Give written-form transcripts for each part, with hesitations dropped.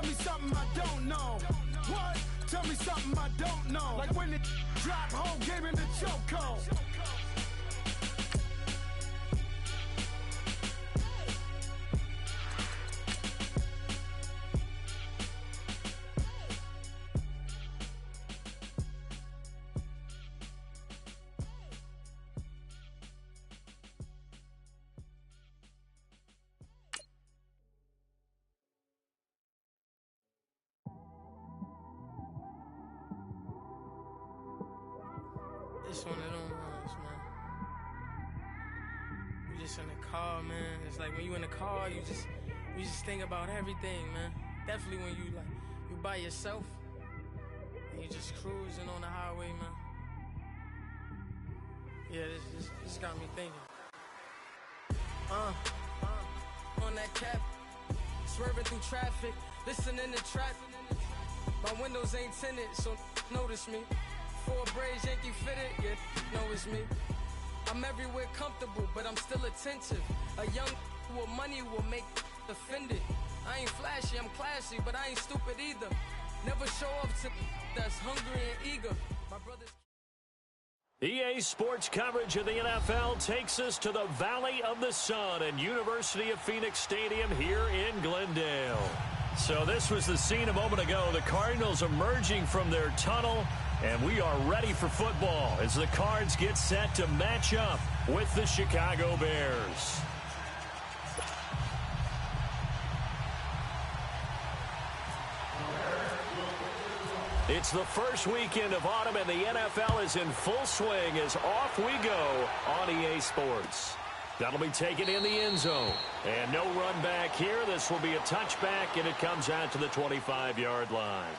Tell me something I don't know. What? Tell me something I don't know. Like when it dropped, whole game in the chokehold. It's one of them ones, man. You just in the car, man. It's like when you in the car, you just think about everything, man. Definitely when you by yourself and you just cruising on the highway, man. Yeah, this got me thinking. On that cap, swerving through traffic, listening to trap. My windows ain't tinted, so notice me. Four braids, Yankee fitted, yeah, know it's me. I'm everywhere comfortable, but I'm still attentive. A young with money will make offended. I ain't flashy, I'm classy, but I ain't stupid either. Never show up to that's hungry and eager. My brother's EA Sports coverage of the NFL takes us to the Valley of the Sun and University of Phoenix Stadium here in Glendale. So this was the scene a moment ago. The Cardinals emerging from their tunnel, and we are ready for football as the Cards get set to match up with the Chicago Bears. It's the first weekend of autumn, and the NFL is in full swing as off we go on EA Sports. That'll be taken in the end zone. And no run back here. This will be a touchback, and it comes out to the 25-yard line.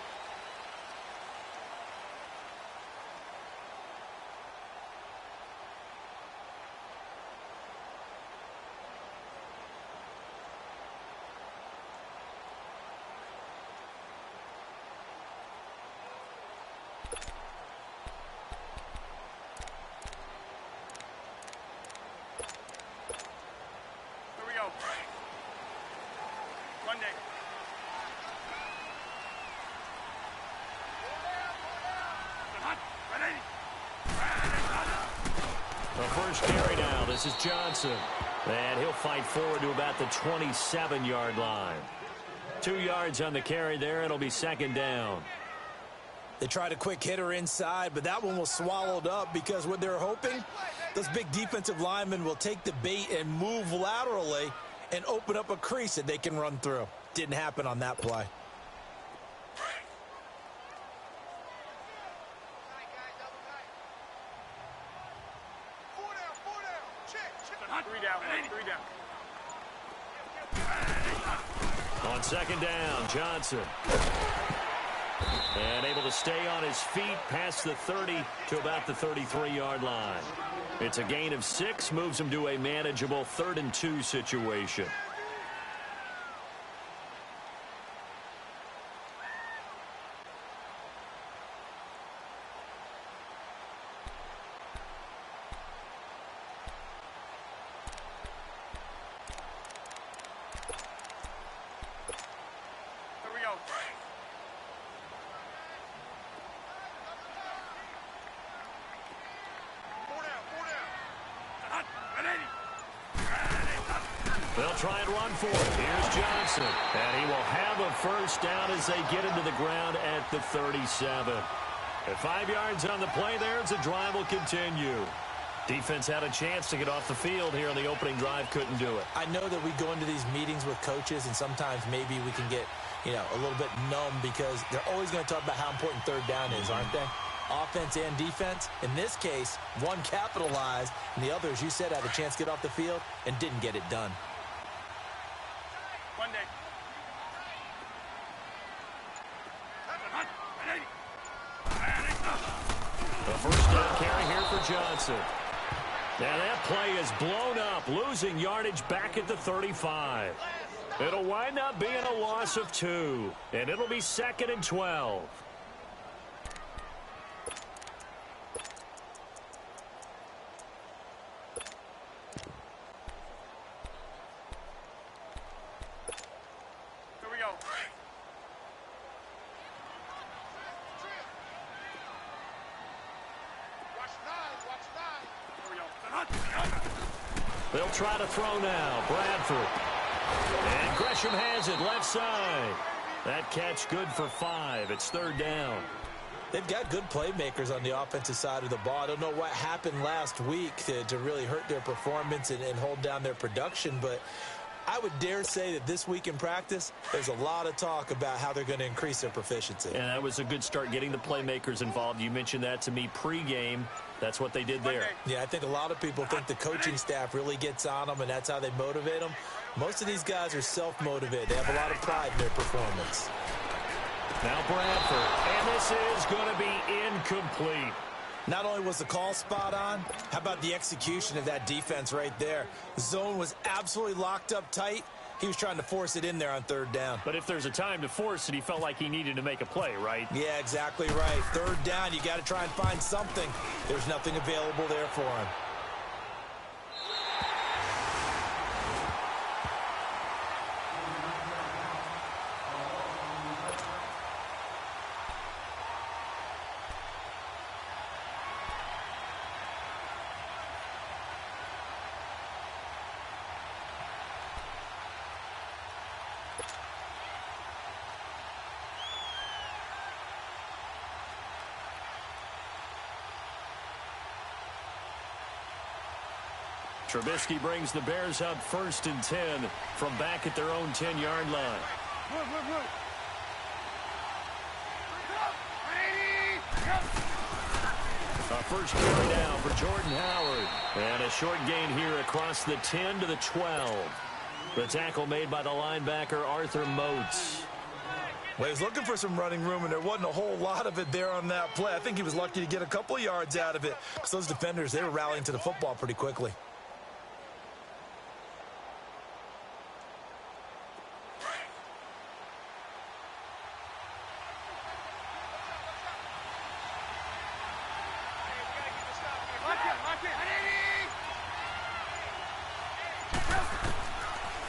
First carry now. This is Johnson. And he'll fight forward to about the 27-yard line. 2 yards on the carry there. It'll be second down. They tried a quick hitter inside, but that one was swallowed up because what they're hoping, those big defensive linemen will take the bait and move laterally and open up a crease that they can run through. Didn't happen on that play. On second down, Johnson. And able to stay on his feet past the 30 to about the 33-yard line. It's a gain of 6, moves him to a manageable 3rd and 2 situation. They'll try and run for it. Here's Johnson. And he will have a first down as they get into the ground at the 37. At 5 yards on the play there, as the drive will continue. Defense had a chance to get off the field here on the opening drive, couldn't do it. I know that we go into these meetings with coaches, and sometimes maybe we can get, a little bit numb because they're always going to talk about how important third down is, aren't they? Offense and defense. In this case, one capitalized, and the other, as you said, had a chance to get off the field and didn't get it done. The first down carry here for Johnson. Now that play is blown up, losing yardage back at the 35. It'll wind up being a loss of 2, and it'll be 2nd and 12. They'll try to throw now. Bradford. And Gresham has it left side. That catch good for 5. It's third down. They've got good playmakers on the offensive side of the ball. I don't know what happened last week to really hurt their performance and hold down their production, but I would dare say that this week in practice, there's a lot of talk about how they're going to increase their proficiency. And that was a good start getting the playmakers involved. You mentioned that to me pregame. That's what they did there. Yeah, I think a lot of people think the coaching staff really gets on them, and that's how they motivate them. Most of these guys are self-motivated. They have a lot of pride in their performance. Now Bradford, and this is going to be incomplete. Not only was the call spot on, how about the execution of that defense right there? The zone was absolutely locked up tight. He was trying to force it in there on third down. But if there's a time to force it, he felt like he needed to make a play, right? Yeah, exactly right. Third down, you got to try and find something. There's nothing available there for him. Trubisky brings the Bears up 1st and 10 from back at their own 10-yard line. A first carry down for Jordan Howard. And a short gain here across the 10 to the 12. The tackle made by the linebacker Arthur Moats. Well, he was looking for some running room, and there wasn't a whole lot of it there on that play. I think he was lucky to get a couple of yards out of it because those defenders, they were rallying to the football pretty quickly.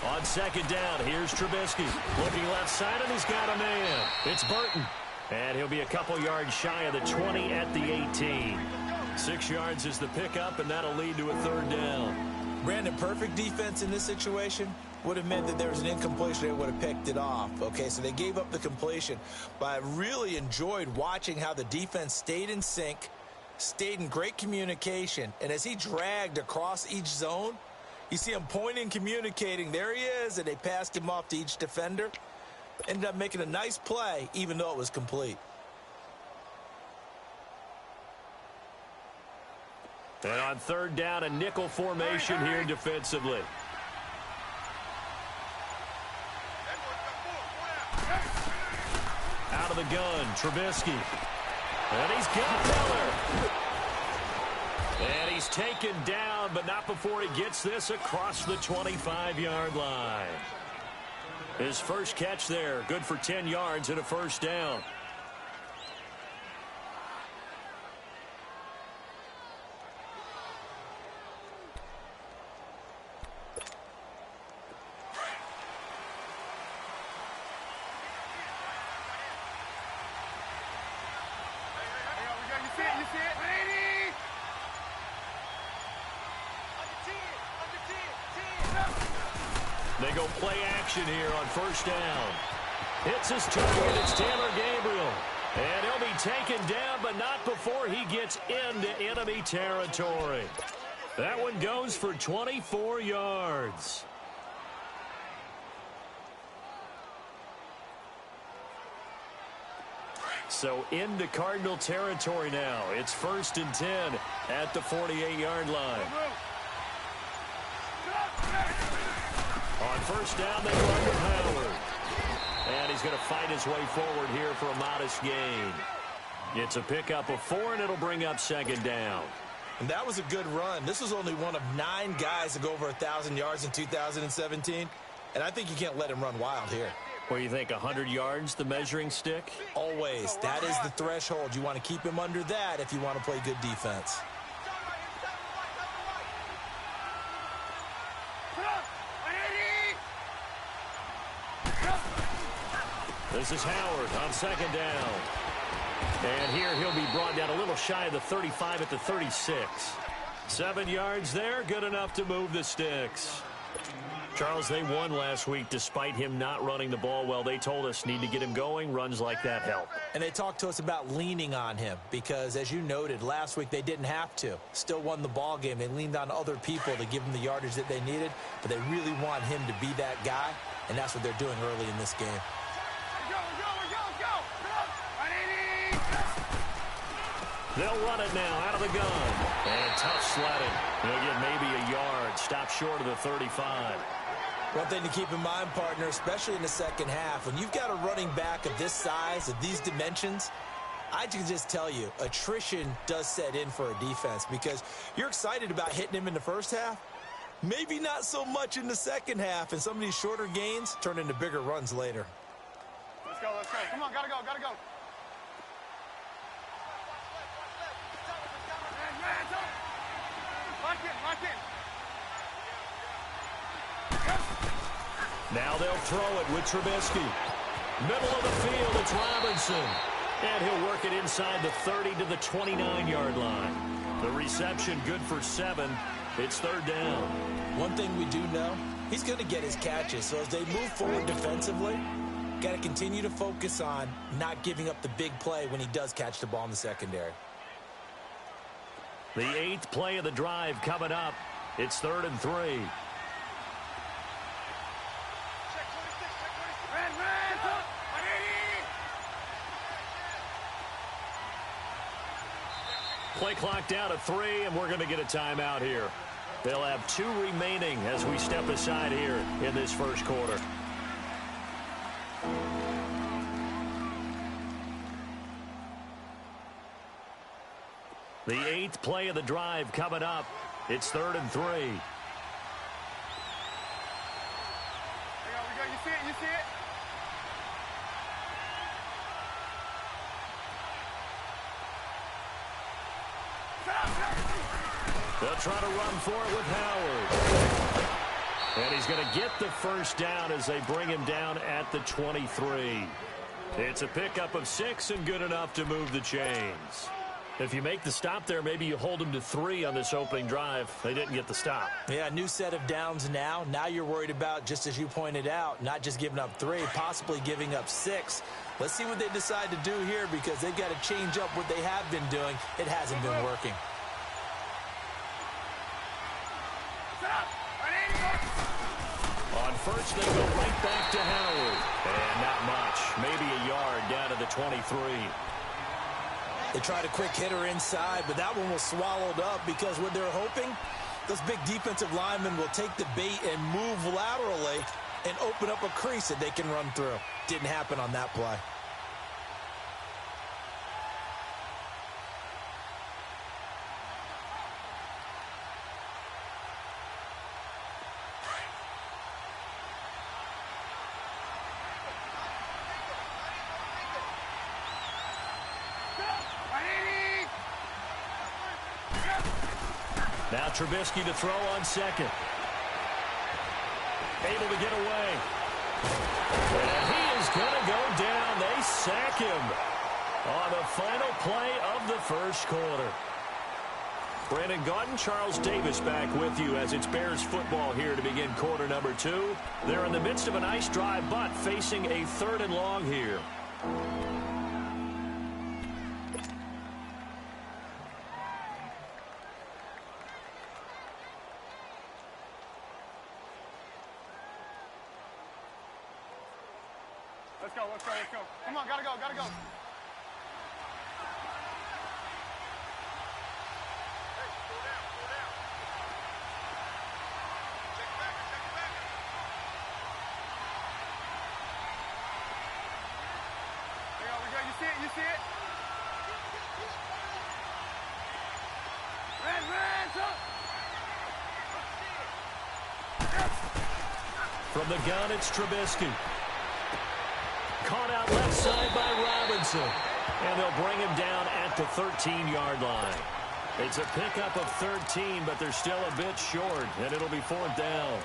On second down, here's Trubisky. Looking left side, and he's got a man. It's Burton. And he'll be a couple yards shy of the 20 at the 18. 6 yards is the pickup, and that'll lead to a third down. Brandon, perfect defense in this situation would have meant that there was an incompletion. They would have picked it off. Okay, so they gave up the completion. But I really enjoyed watching how the defense stayed in sync, stayed in great communication, and as he dragged across each zone, you see him pointing, communicating. There he is, and they passed him off to each defender. Ended up making a nice play, even though it was complete. And on third down, a nickel formation here defensively. Out of the gun, Trubisky. And he's got Miller. And he's taken down, but not before he gets this across the 25-yard line. His first catch there, good for 10 yards and a first down. They go play action here on first down. Hits his target. It's Taylor Gabriel. And he'll be taken down, but not before he gets into enemy territory. That one goes for 24 yards. So into Cardinal territory now. It's 1st and 10 at the 48-yard line. On first down, they go under Howard. And he's going to fight his way forward here for a modest gain. It's a pickup of 4, and it'll bring up second down. And that was a good run. This was only one of 9 guys to go over 1,000 yards in 2017. And I think you can't let him run wild here. What do you think, 100 yards, the measuring stick? Always. That is the threshold. You want to keep him under that if you want to play good defense. This is Howard on second down. And here he'll be brought down a little shy of the 35 at the 36. 7 yards there, good enough to move the sticks. Charles, they won last week despite him not running the ball well. They told us need to get him going. Runs like that help. And they talked to us about leaning on him because, as you noted, last week they didn't have to. Still won the ball game. They leaned on other people to give them the yardage that they needed, but they really want him to be that guy, and that's what they're doing early in this game. They'll run it now out of the gun. And tough sledding. They'll get maybe a yard. Stop short of the 35. One thing to keep in mind, partner, especially in the second half, when you've got a running back of this size, of these dimensions, I can just tell you, attrition does set in for a defense because you're excited about hitting him in the first half. Maybe not so much in the second half, and some of these shorter gains turn into bigger runs later. Let's go. Come on, gotta go. Lock in. Now they'll throw it with Trubisky. Middle of the field, it's Robinson. And he'll work it inside the 30 to the 29-yard line. The reception good for 7. It's third down. One thing we do know, he's going to get his catches. So as they move forward defensively, got to continue to focus on not giving up the big play when he does catch the ball in the secondary. The 8th play of the drive coming up. It's 3rd and 3. Play clock down to 3, and we're going to get a timeout here. They'll have 2 remaining as we step aside here in this first quarter. The 8th play of the drive coming up. It's 3rd and 3. We go. You see it? They'll try to run for it with Howard. And he's going to get the first down as they bring him down at the 23. It's a pickup of 6 and good enough to move the chains. If you make the stop there, maybe you hold them to 3 on this opening drive. They didn't get the stop. Yeah, new set of downs now. Now you're worried about, just as you pointed out, not just giving up 3, possibly giving up 6. Let's see what they decide to do here because they've got to change up what they have been doing. It hasn't been working. On first, they go right back to Howard. And not much. Maybe a yard down to the 23. They tried a quick hitter inside, but that one was swallowed up because what they're hoping, those big defensive linemen will take the bait and move laterally and open up a crease that they can run through. Didn't happen on that play. Now Trubisky to throw on second. Able to get away. And he is going to go down. They sack him on the final play of the first quarter. Brandon Gaudin, Charles Davis back with you as it's Bears football here to begin quarter number 2. They're in the midst of a nice drive, but facing a 3rd and long here. Let's go. Come on, gotta go. You see it? From the gun, it's Trubisky. Caught out left side by Robinson. And they'll bring him down at the 13-yard line. It's a pickup of 13, but they're still a bit short, and it'll be 4th down.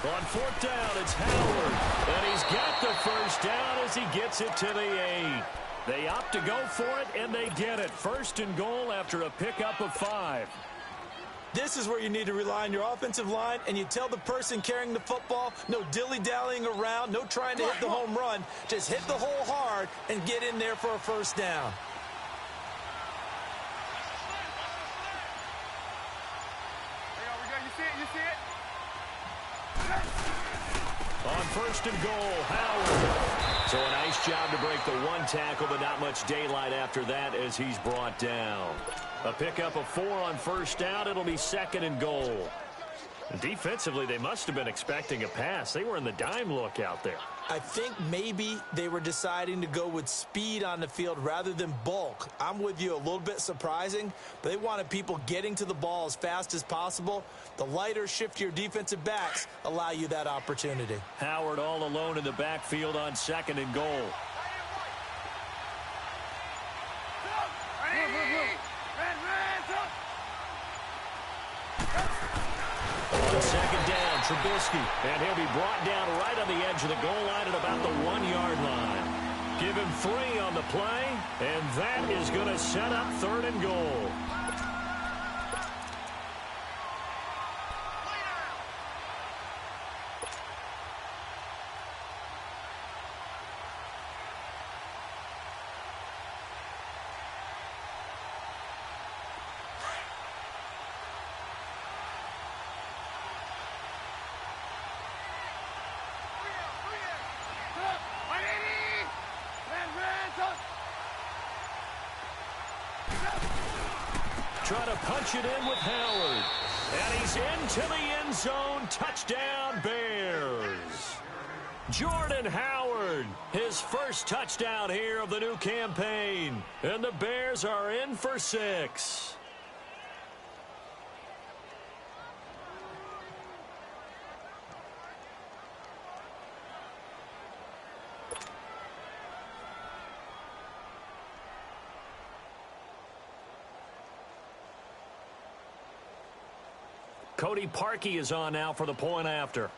On fourth down, it's Howard. And he's got the first down as he gets it to the 8. They opt to go for it, and they get it. First and goal after a pickup of 5. This is where you need to rely on your offensive line, and you tell the person carrying the football, no dilly-dallying around, no trying to hit the home run. Just hit the hole hard and get in there for a first down. On first and goal, Howard. So a nice job to break the one tackle, but not much daylight after that as he's brought down. A pickup of 4 on first down. It'll be second and goal. Defensively, they must have been expecting a pass. They were in the dime look out there. I think maybe they were deciding to go with speed on the field rather than bulk. I'm with you, a little bit surprising, but they wanted people getting to the ball as fast as possible. The lighter, shiftier defensive backs allow you that opportunity. Howard all alone in the backfield on second and goal. On second down, Trubisky, and he'll be brought down right on the edge of the goal line at about the 1-yard line. Give him 3 on the play, and that is going to set up third and goal. Trying to punch it in with Howard. And he's into the end zone. Touchdown, Bears. Jordan Howard, his first touchdown here of the new campaign. And the Bears are in for 6. Cody Parkey is on now for the point after.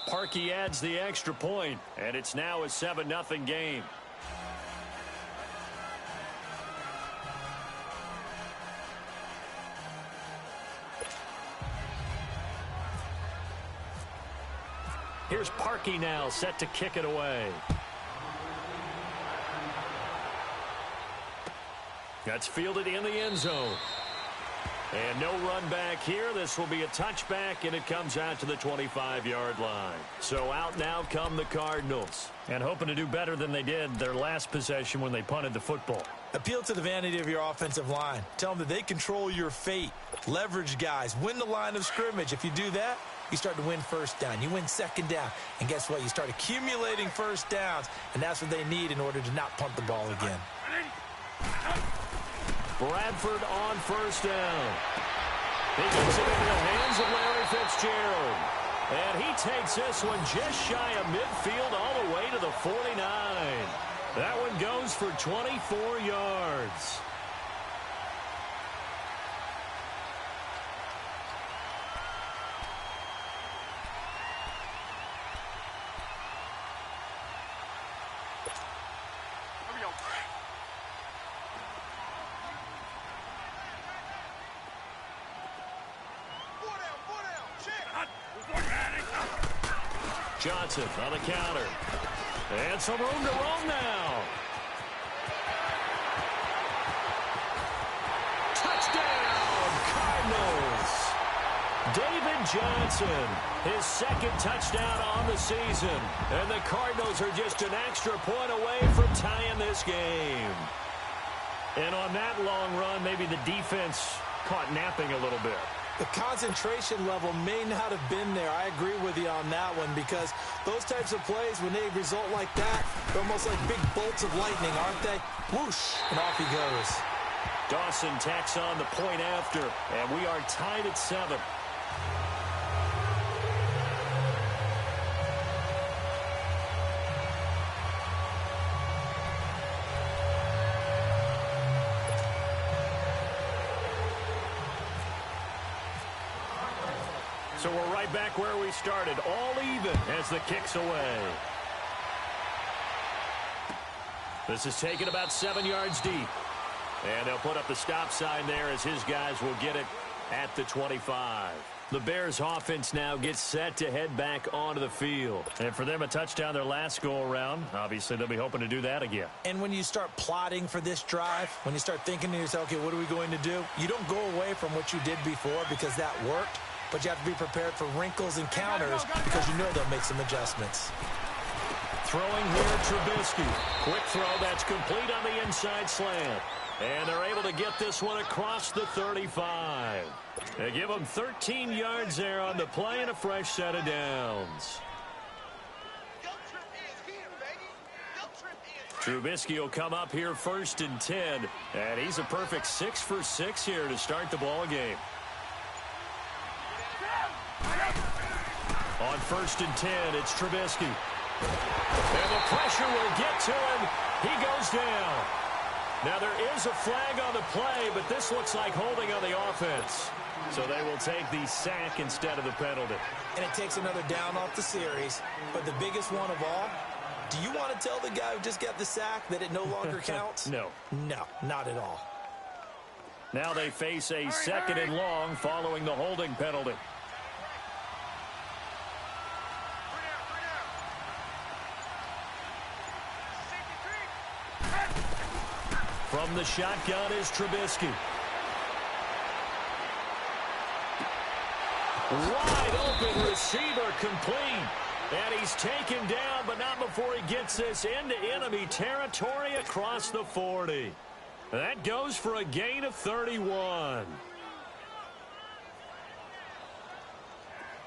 Parkey adds the extra point, and it's now a 7-0 game. Here's Parkey now, set to kick it away. That's fielded in the end zone. And no run back here. This will be a touchback, and it comes out to the 25-yard line. So out now come the Cardinals. And hoping to do better than they did their last possession when they punted the football. Appeal to the vanity of your offensive line. Tell them that they control your fate. Leverage guys. Win the line of scrimmage. If you do that, you start to win first down. You win second down. And guess what? You start accumulating first downs. And that's what they need in order to not punt the ball again. Bradford on first down. He gets it into the hands of Larry Fitzgerald. And he takes this one just shy of midfield all the way to the 49. That one goes for 24 yards. Johnson on the counter. And some room to roam now. Touchdown, Cardinals. David Johnson, his second touchdown on the season. And the Cardinals are just an extra point away from tying this game. And on that long run, maybe the defense caught napping a little bit. The concentration level may not have been there. I agree with you on that one because those types of plays, when they result like that, they're almost like big bolts of lightning, aren't they? Whoosh, and off he goes. Dawson tacks on the point after, and we are tied at 7. So we're right back where we started, all even as the kick's away. This is taken about 7 yards deep. And they'll put up the stop sign there as his guys will get it at the 25. The Bears offense now gets set to head back onto the field. And for them, a touchdown their last go-around. Obviously, they'll be hoping to do that again. And when you start plotting for this drive, when you start thinking to yourself, okay, what are we going to do? You don't go away from what you did before because that worked, but you have to be prepared for wrinkles and counters because you know they'll make some adjustments. Throwing here, Trubisky. Quick throw, that's complete on the inside slant. And they're able to get this one across the 35. They give them 13 yards there on the play and a fresh set of downs. Trubisky will come up here 1st and 10. And he's a perfect 6 for 6 here to start the ball game. On 1st and 10, it's Trubisky. And the pressure will get to him. He goes down. Now, there is a flag on the play, but this looks like holding on the offense. So they will take the sack instead of the penalty. And it takes another down off the series. But the biggest one of all, do you want to tell the guy who just got the sack that it no longer counts? No. No, not at all. Now they face a 2nd and long following the holding penalty. From the shotgun is Trubisky. Wide open receiver complete. And he's taken down, but not before he gets this into enemy territory across the 40. That goes for a gain of 31.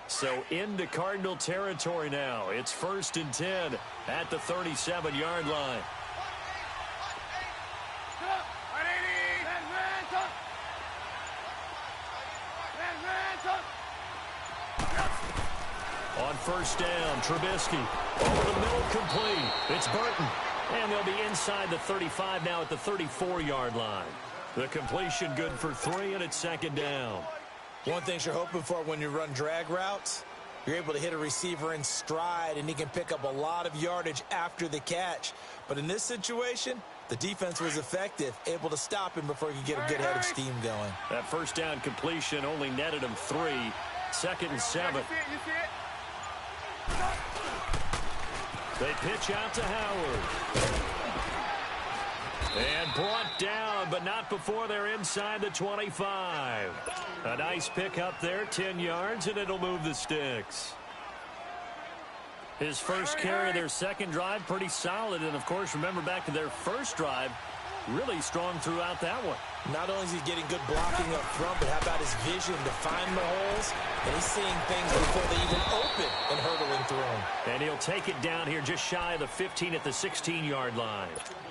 So into Cardinal territory now. It's 1st and 10 at the 37-yard line. On 1st down, Trubisky over the middle, complete. It's Burton. And they'll be inside the 35 now at the 34-yard line. The completion good for 3, and it's 2nd down. One thing you're hoping for when you run drag routes, you're able to hit a receiver in stride, and he can pick up a lot of yardage after the catch. But in this situation, the defense was effective, able to stop him before he could get a good head of steam going. That 1st down completion only netted him 3. 2nd and 7. They pitch out to Howard. And brought down, but not before they're inside the 25. A nice pick up there, 10 yards, and it'll move the sticks. His first carry of their 2nd drive, pretty solid. And, of course, remember back to their 1st drive, really strong throughout that one. Not only is he getting good blocking up front, but how about his vision to find the holes? And he's seeing things before they even open and hurdling through them. And he'll take it down here just shy of the 15 at the 16-yard line.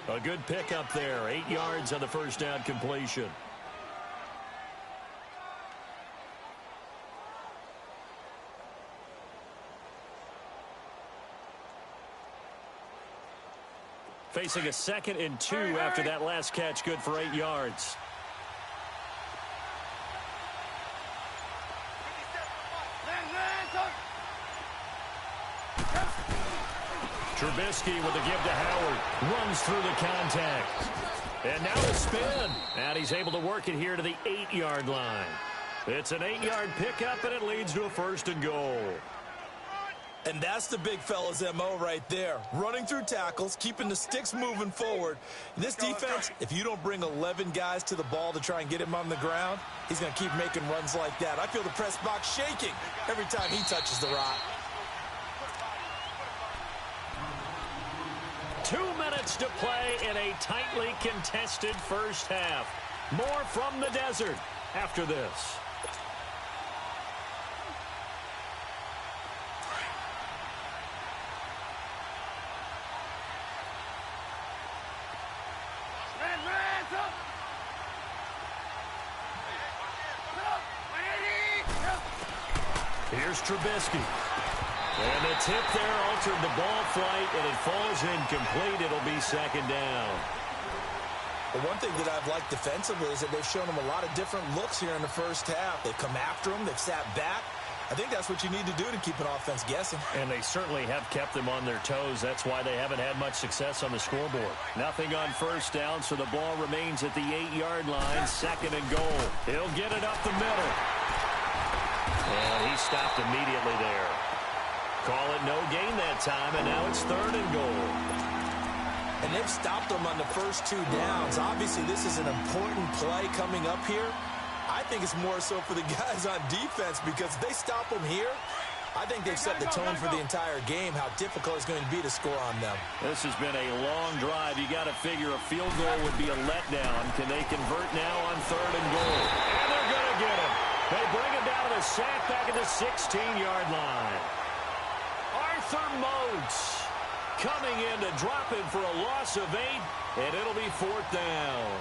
A good pickup there, 8 yards on the 1st down completion. Facing a 2nd and 2 after that last catch, good for 8 yards. Trubisky with a give to Howard. Runs through the contact. And now the spin. And he's able to work it here to the 8-yard line. It's an 8-yard pickup, and it leads to a 1st and goal. And that's the big fella's MO right there. Running through tackles, keeping the sticks moving forward. This defense, if you don't bring 11 guys to the ball to try and get him on the ground, he's going to keep making runs like that. I feel the press box shaking every time he touches the rock. 2 minutes to play in a tightly contested 1st half. More from the desert after this. Here's Trubisky. And the tip there altered the ball flight, and it falls incomplete. It'll be 2nd down. The one thing that I've liked defensively is that they've shown him a lot of different looks here in the 1st half. They've come after him. They've sat back. I think that's what you need to do to keep an offense guessing. And they certainly have kept them on their toes. That's why they haven't had much success on the scoreboard. Nothing on first down, so the ball remains at the 8-yard line. 2nd and goal. He'll get it up the middle. And he stopped immediately there. Call it no gain that time, and now it's 3rd and goal. And they've stopped them on the first 2 downs. Obviously, this is an important play coming up here. I think it's more so for the guys on defense because if they stop them here, I think they've set the tone for the entire game, how difficult it's going to be to score on them. This has been a long drive. You got to figure a field goal would be a letdown. Can they convert now on 3rd and goal? And they're going to get him. They bring him down to the sack back at the 16-yard line. Arthur Moats coming in to drop him for a loss of 8, and it'll be 4th down.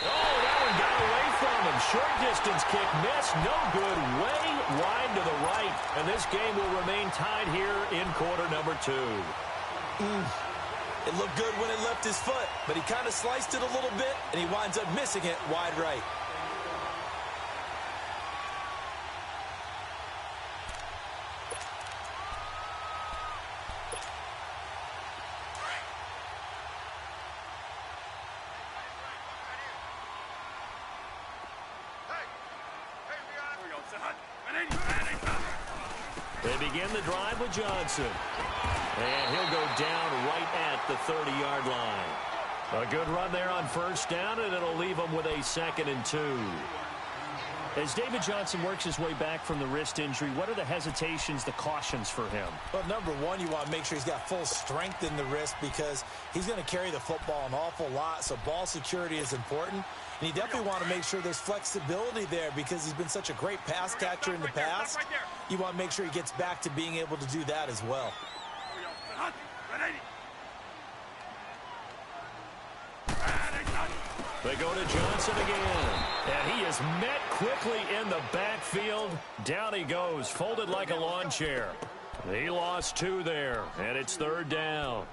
Oh, that one got away from him. Short distance kick missed. No good. Way wide to the right. And this game will remain tied here in quarter number 2. It looked good when it left his foot, but he kind of sliced it a little bit, and he winds up missing it wide right. They begin the drive with Johnson. And he'll go down right at the 30-yard line. A good run there on first down, and it'll leave him with a 2nd and 2. As David Johnson works his way back from the wrist injury, what are the hesitations, the cautions for him? Well, number one, you want to make sure he's got full strength in the wrist because he's going to carry the football an awful lot, so ball security is important. And you definitely want to make sure there's flexibility there because he's been such a great pass catcher in the past. You want to make sure he gets back to being able to do that as well. They go to Johnson again. And he is met quickly in the backfield. Down he goes, folded like a lawn chair. He lost 2 there, and it's 3rd down.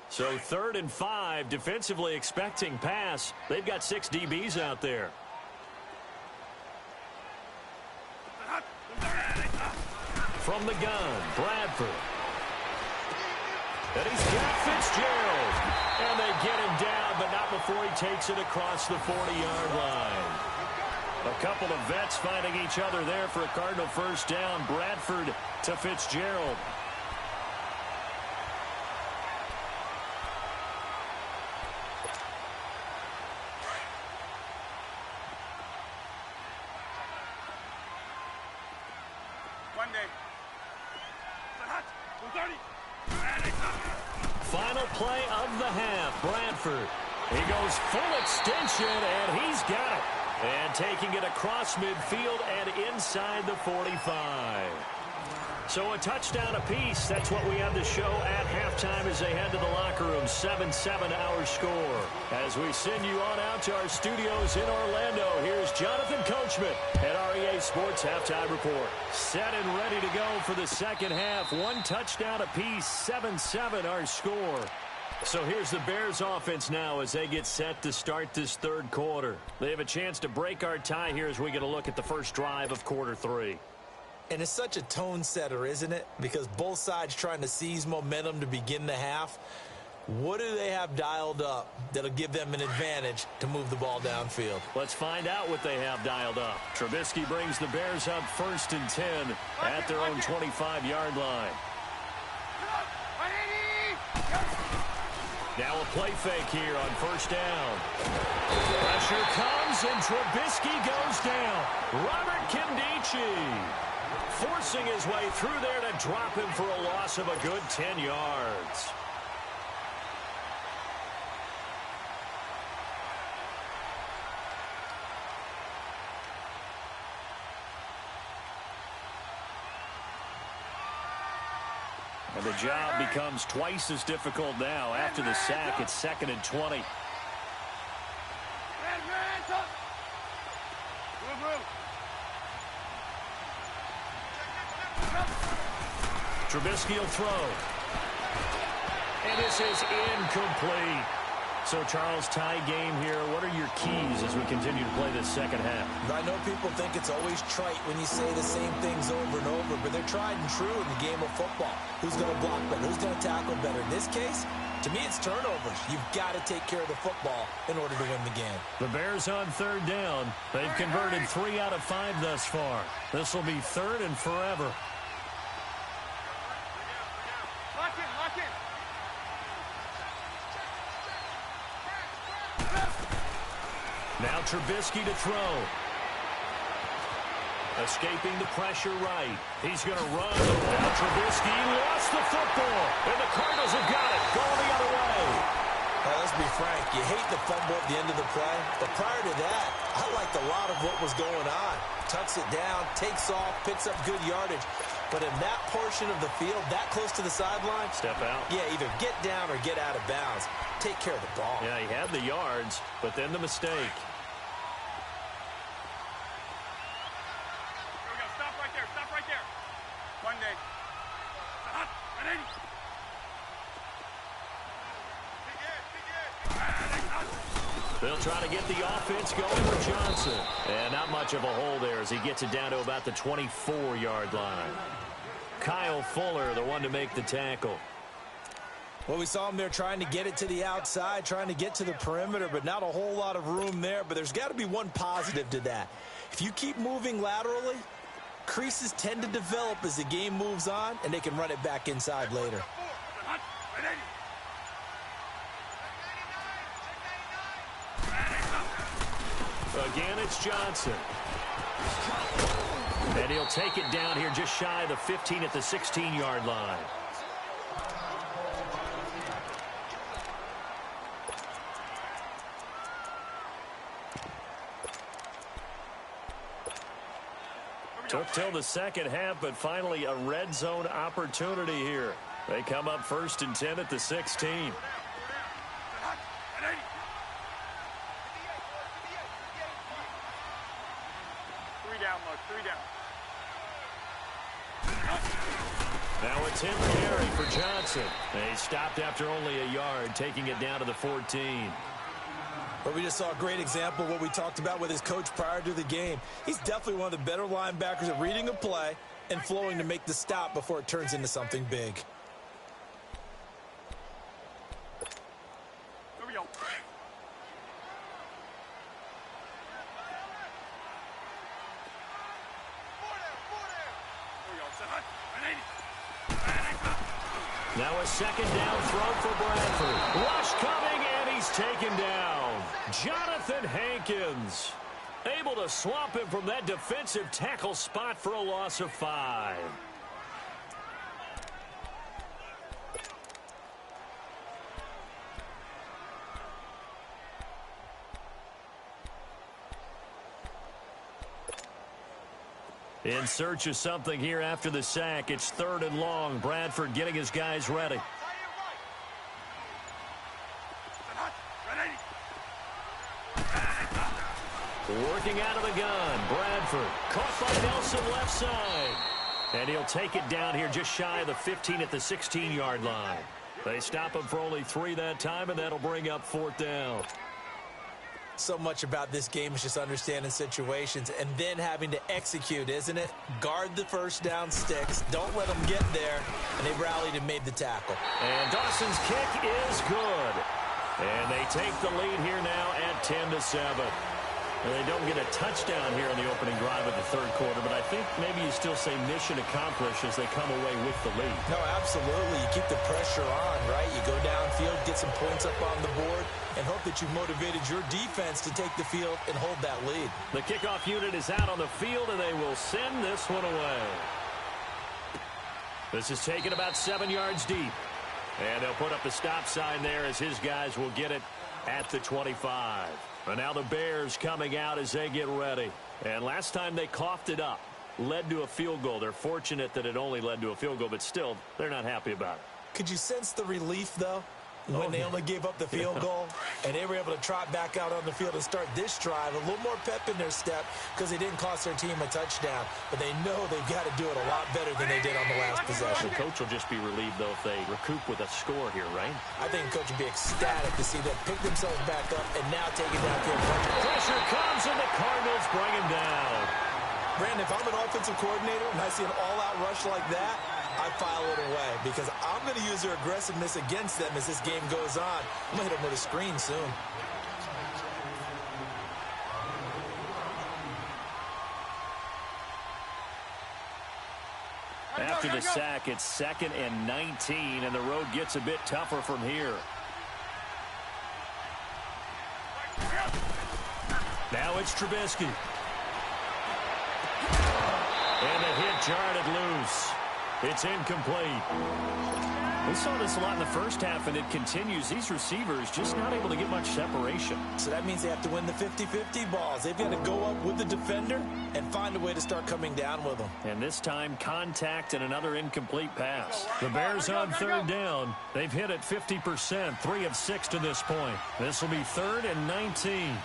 So 3rd and 5, defensively expecting pass. They've got 6 DBs out there. From the gun, Bradford. And he's got Fitzgerald. And they get him down, but not before he takes it across the 40-yard line. A couple of vets finding each other there for a Cardinal first down. Bradford to Fitzgerald. Final play of the half. Bradford. He goes full extension, and he's got it. And taking it across midfield and inside the 45. So a touchdown apiece. That's what we have to show at halftime as they head to the locker room. 7-7 our score. As we send you on out to our studios in Orlando, here's Jonathan Coachman at REA Sports Halftime Report. Set and ready to go for the second half. 1 touchdown apiece. 7-7 our score. So here's the Bears offense now as they get set to start this third quarter. They have a chance to break our tie here as we get a look at the first drive of quarter 3. And it's such a tone setter, isn't it? Because both sides trying to seize momentum to begin the half. What do they have dialed up that'll give them an advantage to move the ball downfield? Let's find out what they have dialed up. Trubisky brings the Bears up 1st and 10 at their own 25-yard line. Now a play fake here on first down. Pressure comes and Trubisky goes down. Robert Kimdichie forcing his way through there to drop him for a loss of a good 10 yards. And the job becomes twice as difficult now. After the sack, it's 2nd and 20. Trubisky will throw. And this is incomplete. So, Charles, tie game here. What are your keys as we continue to play this second half? I know people think it's always trite when you say the same things over and over, but they're tried and true in the game of football. Who's going to block better? Who's going to tackle better? In this case, to me, it's turnovers. You've got to take care of the football in order to win the game. The Bears on third down. They've converted 3 out of 5 thus far. This will be third and forever. Lock in, lock in. Now Trubisky to throw. Escaping the pressure right. He's going to run. Now Trubisky lost the football. And the Cardinals have got it. Going the other way. Now, let's be frank. You hate the fumble at the end of the play. But prior to that, I liked a lot of what was going on. Tucks it down, takes off, picks up good yardage. But in that portion of the field, that close to the sideline, step out. Yeah, either get down or get out of bounds. Take care of the ball. Yeah, he had the yards, but then the mistake. Here we go. Stop right there. Stop right there. One day. They'll try to get the offense going with Johnson. And not much of a hole there as he gets it down to about the 24-yard line. Kyle Fuller, the one to make the tackle. Well, we saw him there trying to get it to the outside, trying to get to the perimeter, but not a whole lot of room there. But there's got to be one positive to that. If you keep moving laterally, creases tend to develop as the game moves on, and they can run it back inside later. Again, it's Johnson. And he'll take it down here just shy of the 15 at the 16-yard line. Took till the second half, but finally a red zone opportunity here. They come up 1st and 10 at the 16. Now it's him carry for Johnson. He stopped after only a yard, taking it down to the 14. But we just saw a great example of what we talked about with his coach prior to the game. He's definitely one of the better linebackers at reading a play and flowing to make the stop before it turns into something big. Here we go. Now a second down throw for Bradford. Rush coming, and he's taken down. Jonathan Hankins able to swamp him from that defensive tackle spot for a loss of 5. In search of something here after the sack. It's 3rd and long. Bradford getting his guys ready. Working out of the gun. Bradford caught by Nelson left side. And he'll take it down here just shy of the 15 at the 16-yard line. They stop him for only 3 that time, and that'll bring up 4th down. So much about this game is just understanding situations and then having to execute, isn't it? Guard the first down sticks. Don't let them get there. And they rallied and made the tackle. And Dawson's kick is good. And they take the lead here now at 10-7. And they don't get a touchdown here in the opening drive of the 3rd quarter, but I think maybe you still say mission accomplished as they come away with the lead. No, absolutely. You keep the pressure on, right? You go downfield, get some points up on the board, and hope that you've motivated your defense to take the field and hold that lead. The kickoff unit is out on the field, and they will send this one away. This is taken about 7 yards deep. And they'll put up the stop sign there as his guys will get it at the 25. And now the Bears coming out as they get ready. And last time they coughed it up, led to a field goal. They're fortunate that it only led to a field goal, but still, they're not happy about it. Could you sense the relief, though? when they only gave up the field goal, and they were able to trot back out on the field and start this drive. A little more pep in their step because they didn't cost their team a touchdown, but they know they've got to do it a lot better than they did on the last possession. The coach will just be relieved, though, if they recoup with a score here, right? I think the coach would be ecstatic to see them pick themselves back up and now take it downfield. Pressure comes, and the Cardinals bring him down. Brandon, if I'm an offensive coordinator and I see an all-out rush like that, I file it away because I'm going to use their aggressiveness against them as this game goes on. I'm going to hit them with a screen soon. After the sack, it's 2nd and 19, and the road gets a bit tougher from here. Now it's Trubisky. And the hit jarred it loose. It's incomplete. We saw this a lot in the first half, and it continues. These receivers just not able to get much separation. So that means they have to win the 50-50 balls. They've got to go up with the defender and find a way to start coming down with them. And this time, contact and another incomplete pass. The Bears on 3rd down. They've hit it 50%, 3 of 6 to this point. This will be 3rd and 19.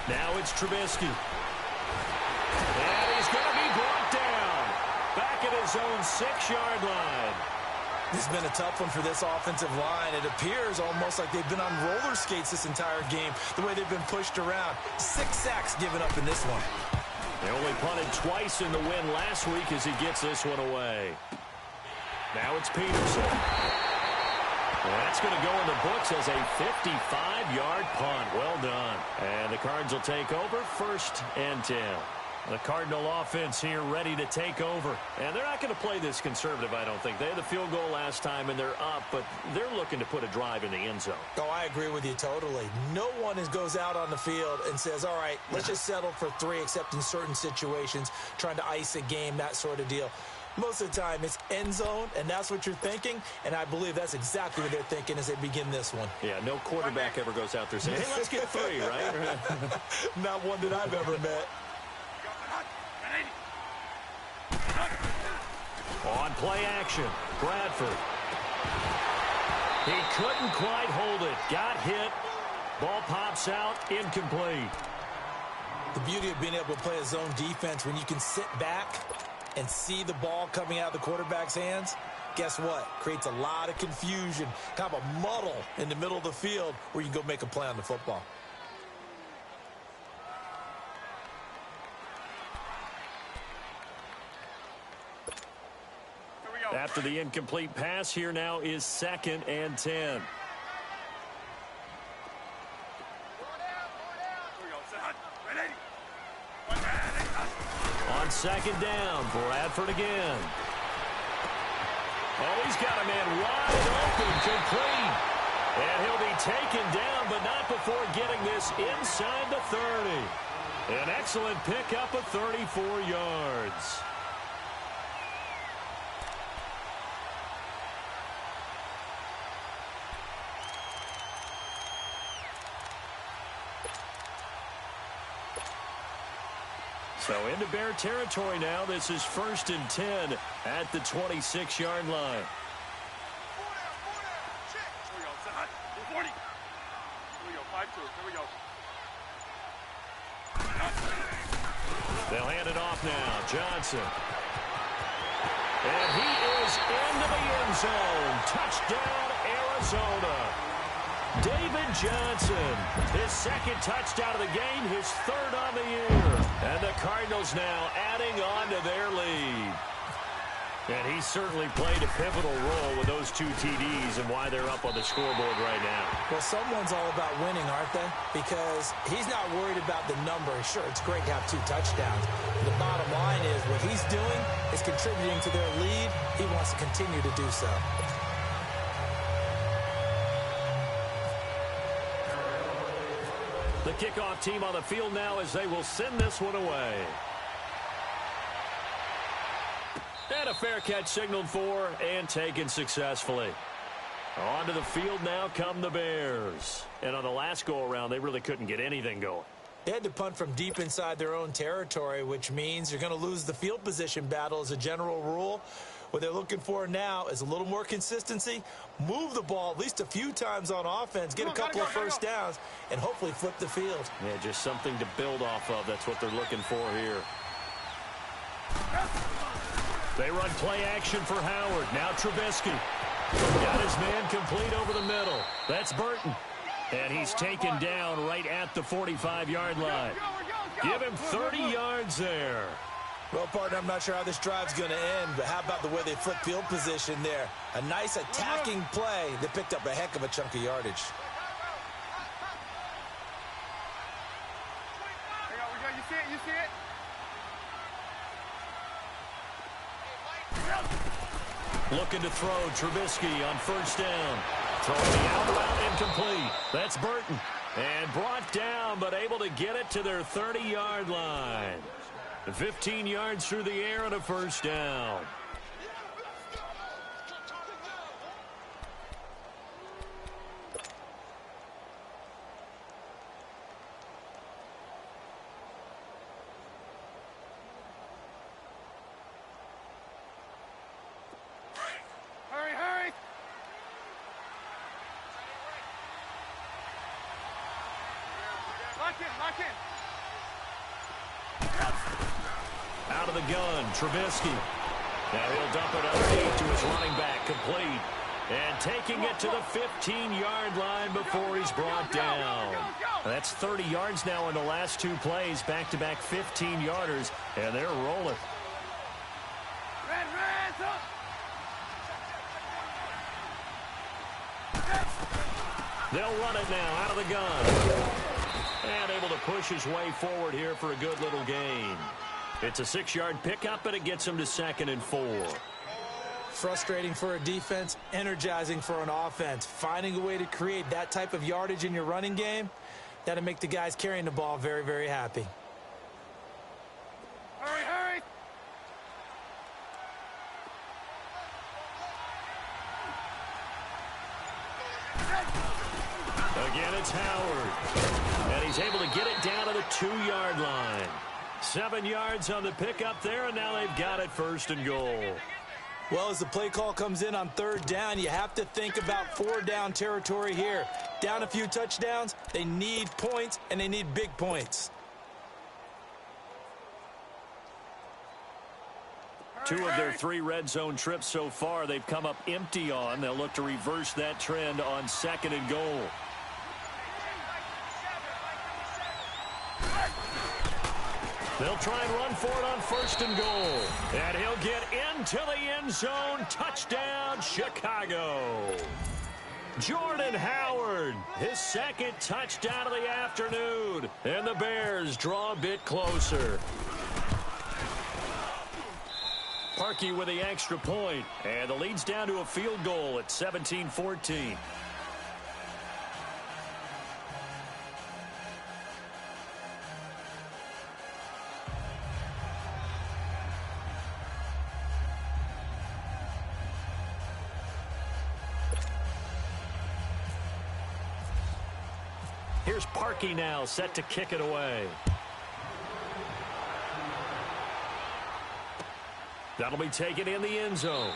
Now it's Trubisky. And he's going to be brought down. Back at his own 6-yard line. This has been a tough one for this offensive line. It appears almost like they've been on roller skates this entire game, the way they've been pushed around. 6 sacks given up in this one. They only punted twice in the win last week as he gets this one away. Now it's Peterson. Well, that's going to go in the books as a 55-yard punt. Well done. And the Cards will take over 1st and 10. The Cardinal offense here ready to take over. And they're not going to play this conservative, I don't think. They had the field goal last time, and they're up, but they're looking to put a drive in the end zone. Oh, I agree with you totally. No one goes out on the field and says, all right, let's just settle for 3, except in certain situations, trying to ice a game, that sort of deal. Most of the time, it's end zone, and that's what you're thinking, and I believe that's exactly what they're thinking as they begin this one. Yeah, no quarterback ever goes out there saying, hey, let's get 3, right? Not one that I've ever met. On play action, Bradford. He couldn't quite hold it. Got hit. Ball pops out, incomplete. The beauty of being able to play a zone defense when you can sit back and see the ball coming out of the quarterback's hands, guess what? Creates a lot of confusion, kind of a muddle in the middle of the field where you can go make a play on the football. After the incomplete pass, here now is 2nd and 10. On 2nd down, Bradford again. Oh, he's got a man wide open, complete. And he'll be taken down, but not before getting this inside the 30. An excellent pickup of 34 yards. So into Bear territory now. This is 1st and 10 at the 26-yard line. They'll hand it off now. Johnson. And he is into the end zone. Touchdown, Arizona. David Johnson, his 2nd touchdown of the game, his 3rd on the year. And the Cardinals now adding on to their lead. And he certainly played a pivotal role with those 2 TDs and why they're up on the scoreboard right now. Well, someone's all about winning, aren't they? Because he's not worried about the number. Sure, it's great to have 2 touchdowns. The bottom line is what he's doing is contributing to their lead. He wants to continue to do so. The kickoff team on the field now as they will send this one away. And a fair catch signaled for and taken successfully. Onto the field now come the Bears. And on the last go-around, they really couldn't get anything going. They had to punt from deep inside their own territory, which means you're going to lose the field position battle as a general rule. What they're looking for now is a little more consistency, move the ball at least a few times on offense, get a couple of first downs, and hopefully flip the field. Yeah, just something to build off of. That's what they're looking for here. They run play action for Howard. Now Trubisky. Got his man complete over the middle. That's Burton. And he's taken down right at the 45-yard line. Give him 30 yards there. Well, partner, I'm not sure how this drive's going to end, but how about the way they flip field position there? A nice attacking play that picked up a heck of a chunk of yardage. You see it? You see it? Looking to throw Trubisky on first down. Throwing the out route incomplete. That's Burton. And brought down, but able to get it to their 30-yard line. 15 yards through the air and a first down. Hurry! Lock in! Out of the gun, Trubisky. Now he'll dump it underneath to his running back, complete. And taking it to the 15-yard line before he's brought down. That's 30 yards now in the last two plays, back-to-back 15-yarders, and they're rolling. Red, up! They'll run it now out of the gun. And able to push his way forward here for a good little gain. It's a 6-yard pickup, and it gets him to 2nd and 4. Frustrating for a defense, energizing for an offense. Finding a way to create that type of yardage in your running game, that'll make the guys carrying the ball very, very happy. Hurry! Again, it's Howard. And he's able to get it down to the 2-yard line. 7 yards on the pickup there, and now they've got it 1st and goal. Well, as the play call comes in on 3rd down, you have to think about 4-down territory here. Down a few touchdowns, they need points, and they need big points. 2 of their 3 red zone trips so far, they've come up empty on. They'll look to reverse that trend on 2nd and goal. They'll try and run for it on 1st and goal. And he'll get into the end zone. Touchdown, Chicago. Jordan Howard, his 2nd touchdown of the afternoon. And the Bears draw a bit closer. Parkey with the extra point. And the lead's down to a field goal at 17-14. Here's Parkey now, set to kick it away. That'll be taken in the end zone.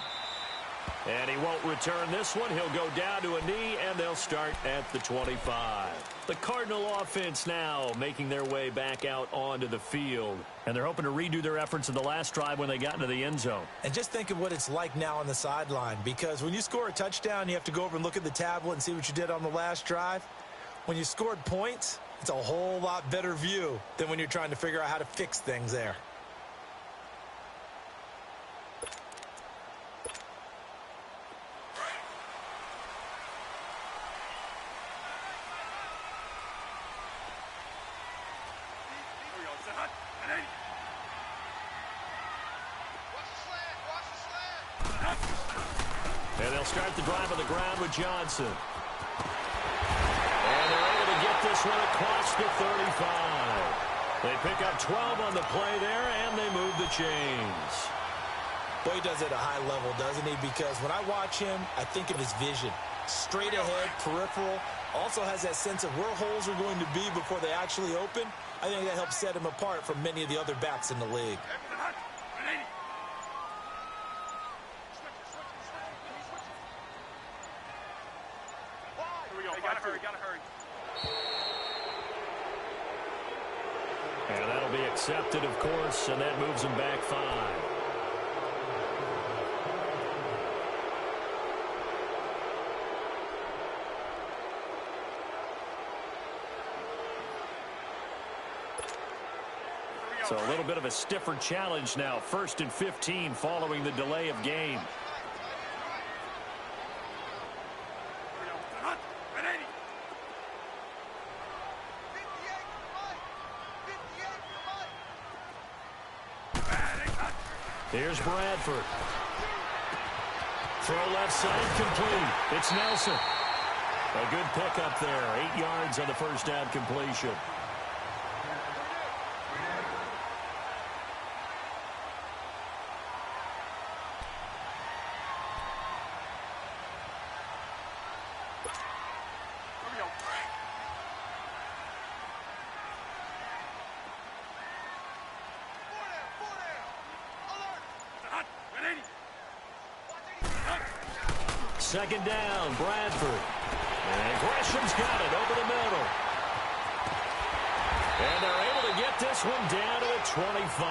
And he won't return this one. He'll go down to a knee, and they'll start at the 25. The Cardinal offense now making their way back out onto the field. And they're hoping to redo their efforts in the last drive when they got into the end zone. And just think of what it's like now on the sideline, because when you score a touchdown, you have to go over and look at the tablet and see what you did on the last drive. When you scored points, it's a whole lot better view than when you're trying to figure out how to fix things there. And they'll start the drive on the ground with Johnson. And they're able to get this one across the 35. They pick up 12 on the play there, and they move the chains. Boy, he does it at a high level, doesn't he? Because when I watch him, I think of his vision. Straight ahead, peripheral. Also has that sense of where holes are going to be before they actually open. I think that helps set him apart from many of the other backs in the league. be accepted, of course, and that moves them back 5. So a little bit of a stiffer challenge now. 1st and 15 following the delay of game. Here's Bradford. Throw left side complete. It's Nelson. A good pickup there. 8 yards on the first down completion. Second down, Bradford. And Gresham's got it over the middle. And they're able to get this one down to the 25.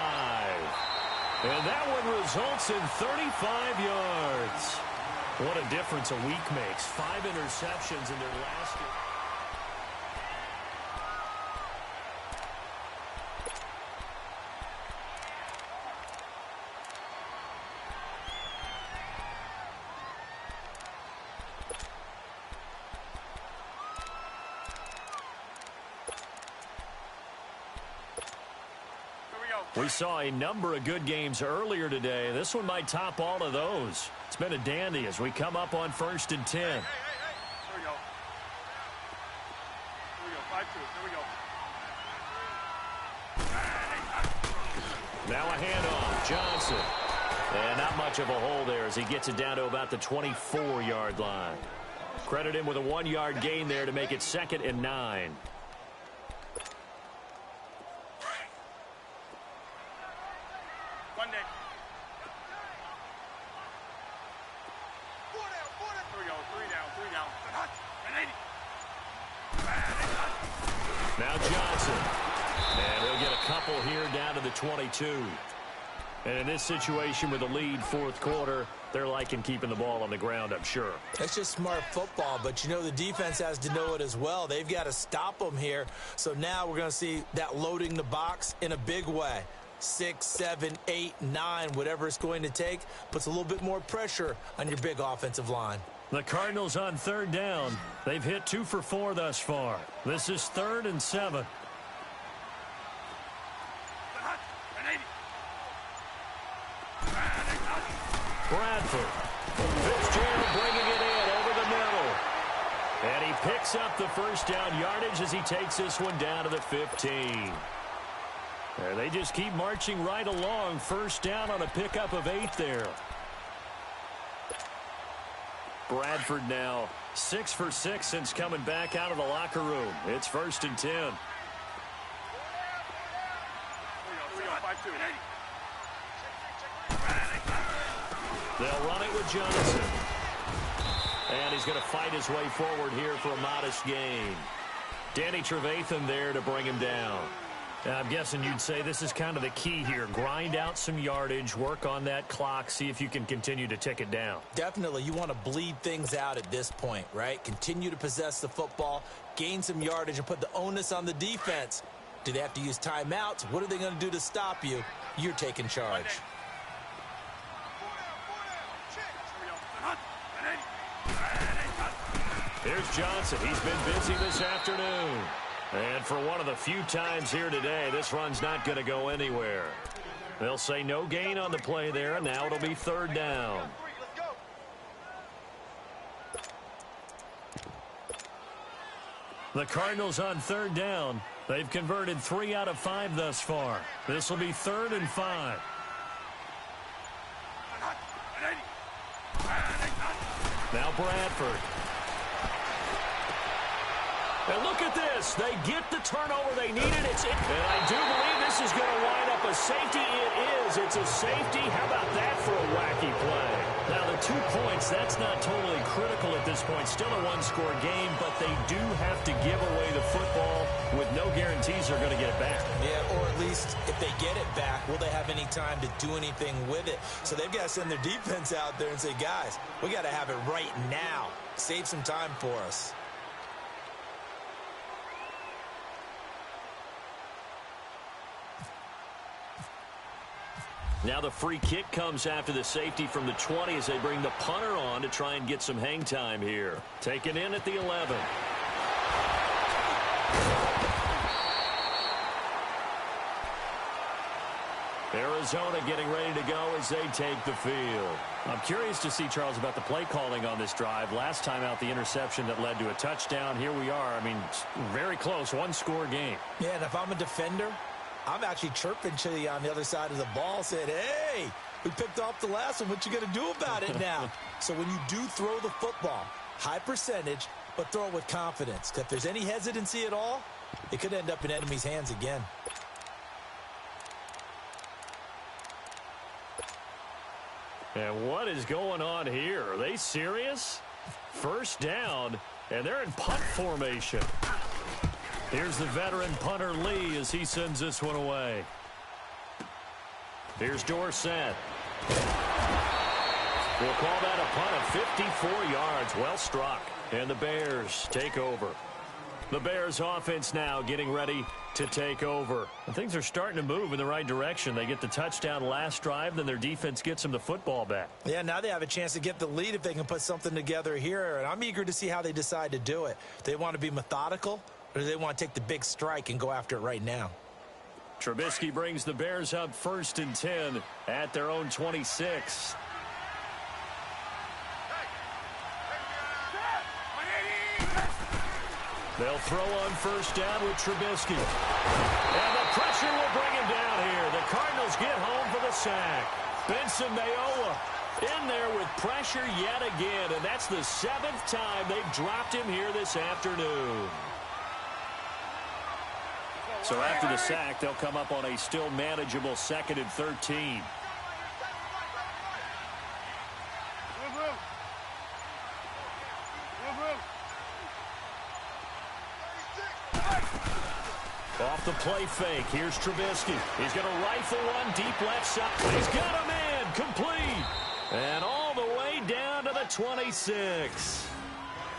And that one results in 35 yards. What a difference a week makes. 5 interceptions in their last year. We saw a number of good games earlier today. This one might top all of those. It's been a dandy as we come up on 1st and 10. Here we go. Here we go. 5-2. Here we go. Now a handoff. Johnson. And not much of a hole there as he gets it down to about the 24-yard line. Credit him with a 1-yard gain there to make it 2nd and 9. Now Johnson. And he'll get a couple here down to the 22. And in this situation with the lead 4th quarter, they're liking keeping the ball on the ground, I'm sure. That's just smart football, but you know the defense has to know it as well. They've got to stop them here. So now we're going to see that loading the box in a big way. 6, 7, 8, 9, whatever it's going to take, puts a little bit more pressure on your big offensive line. The Cardinals on 3rd down. They've hit 2 for 4 thus far. This is 3rd and 7. Bradford. Fitzgerald bringing it in over the middle. And he picks up the first down yardage as he takes this one down to the 15. And they just keep marching right along. First down on a pickup of 8 there. Bradford now 6 for 6 since coming back out of the locker room. It's 1st and 10. They'll run it with Johnson. And he's going to fight his way forward here for a modest gain. Danny Trevathan there to bring him down. I'm guessing you'd say this is kind of the key here. Grind out some yardage, work on that clock, see if you can continue to tick it down. Definitely. You want to bleed things out at this point, right? Continue to possess the football, gain some yardage, and put the onus on the defense. Do they have to use timeouts? What are they going to do to stop you? You're taking charge. Here's Johnson. He's been busy this afternoon. And for one of the few times here today, this run's not going to go anywhere. They'll say no gain on the play there, and now it'll be 3rd down. The Cardinals on 3rd down. They've converted 3 out of 5 thus far. This will be 3rd and 5. Now Bradford. And look at this. They get the turnover they needed. And I do believe this is going to wind up a safety. It is. It's a safety. How about that for a wacky play? Now, the 2 points, that's not totally critical at this point. Still a 1-score game, but they do have to give away the football with no guarantee guarantees they're going to get it back. Yeah, or at least if they get it back, will they have any time to do anything with it? So they've got to send their defense out there and say, guys, we got to have it right now. Save some time for us. Now the free kick comes after the safety from the 20 as they bring the punter on to try and get some hang time here. Taken in at the 11. Arizona getting ready to go as they take the field. I'm curious to see, Charles, about the play calling on this drive. Last time out, the interception that led to a touchdown. Here we are. I mean, very close, one-score game. Yeah, and if I'm a defender, I'm actually chirping to you on the other side of the ball, saying, hey, we picked off the last one. What you going to do about it now? So when you do throw the football, high percentage, but throw it with confidence. Because if there's any hesitancy at all, it could end up in enemy's hands again. And what is going on here? Are they serious? First down, and they're in punt formation. Here's the veteran punter Lee as he sends this one away. Here's Dorsett. We'll call that a punt of 54 yards. Well struck. And the Bears take over. The Bears offense now getting ready to take over. And things are starting to move in the right direction. They get the touchdown last drive, then their defense gets them the football back. Yeah, now they have a chance to get the lead if they can put something together here. And I'm eager to see how they decide to do it. They want to be methodical, or do they want to take the big strike and go after it right now? Trubisky brings the Bears up 1st and 10 at their own 26. They'll throw on first down with Trubisky. And the pressure will bring him down here. The Cardinals get home for the sack. Benson Mayowa in there with pressure yet again. And that's the 7th time they've dropped him here this afternoon. So after the sack, they'll come up on a still manageable 2nd and 13. Off the play fake, here's Trubisky. He's going to rifle one deep left side. He's got a man, complete. And all the way down to the 26.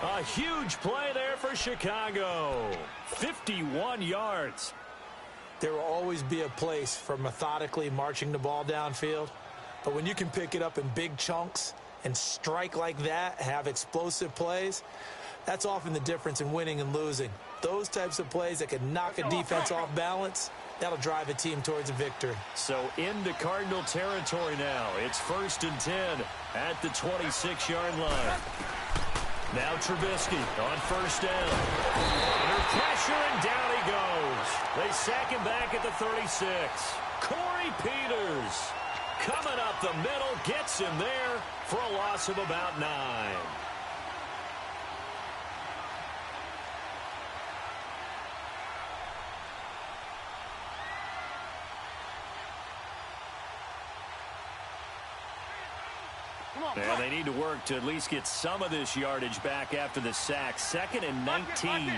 A huge play there for Chicago. 51 yards. There will always be a place for methodically marching the ball downfield. But when you can pick it up in big chunks and strike like that, have explosive plays, that's often the difference in winning and losing. Those types of plays that can knock a defense off balance, that'll drive a team towards a victory. So into Cardinal territory now. It's 1st and 10 at the 26-yard line. Now Trubisky on first down. Under pressure, and down he goes. They sack him back at the 36. Corey Peters coming up the middle, gets him there for a loss of about 9. And they need to work to at least get some of this yardage back after the sack. 2nd and 19.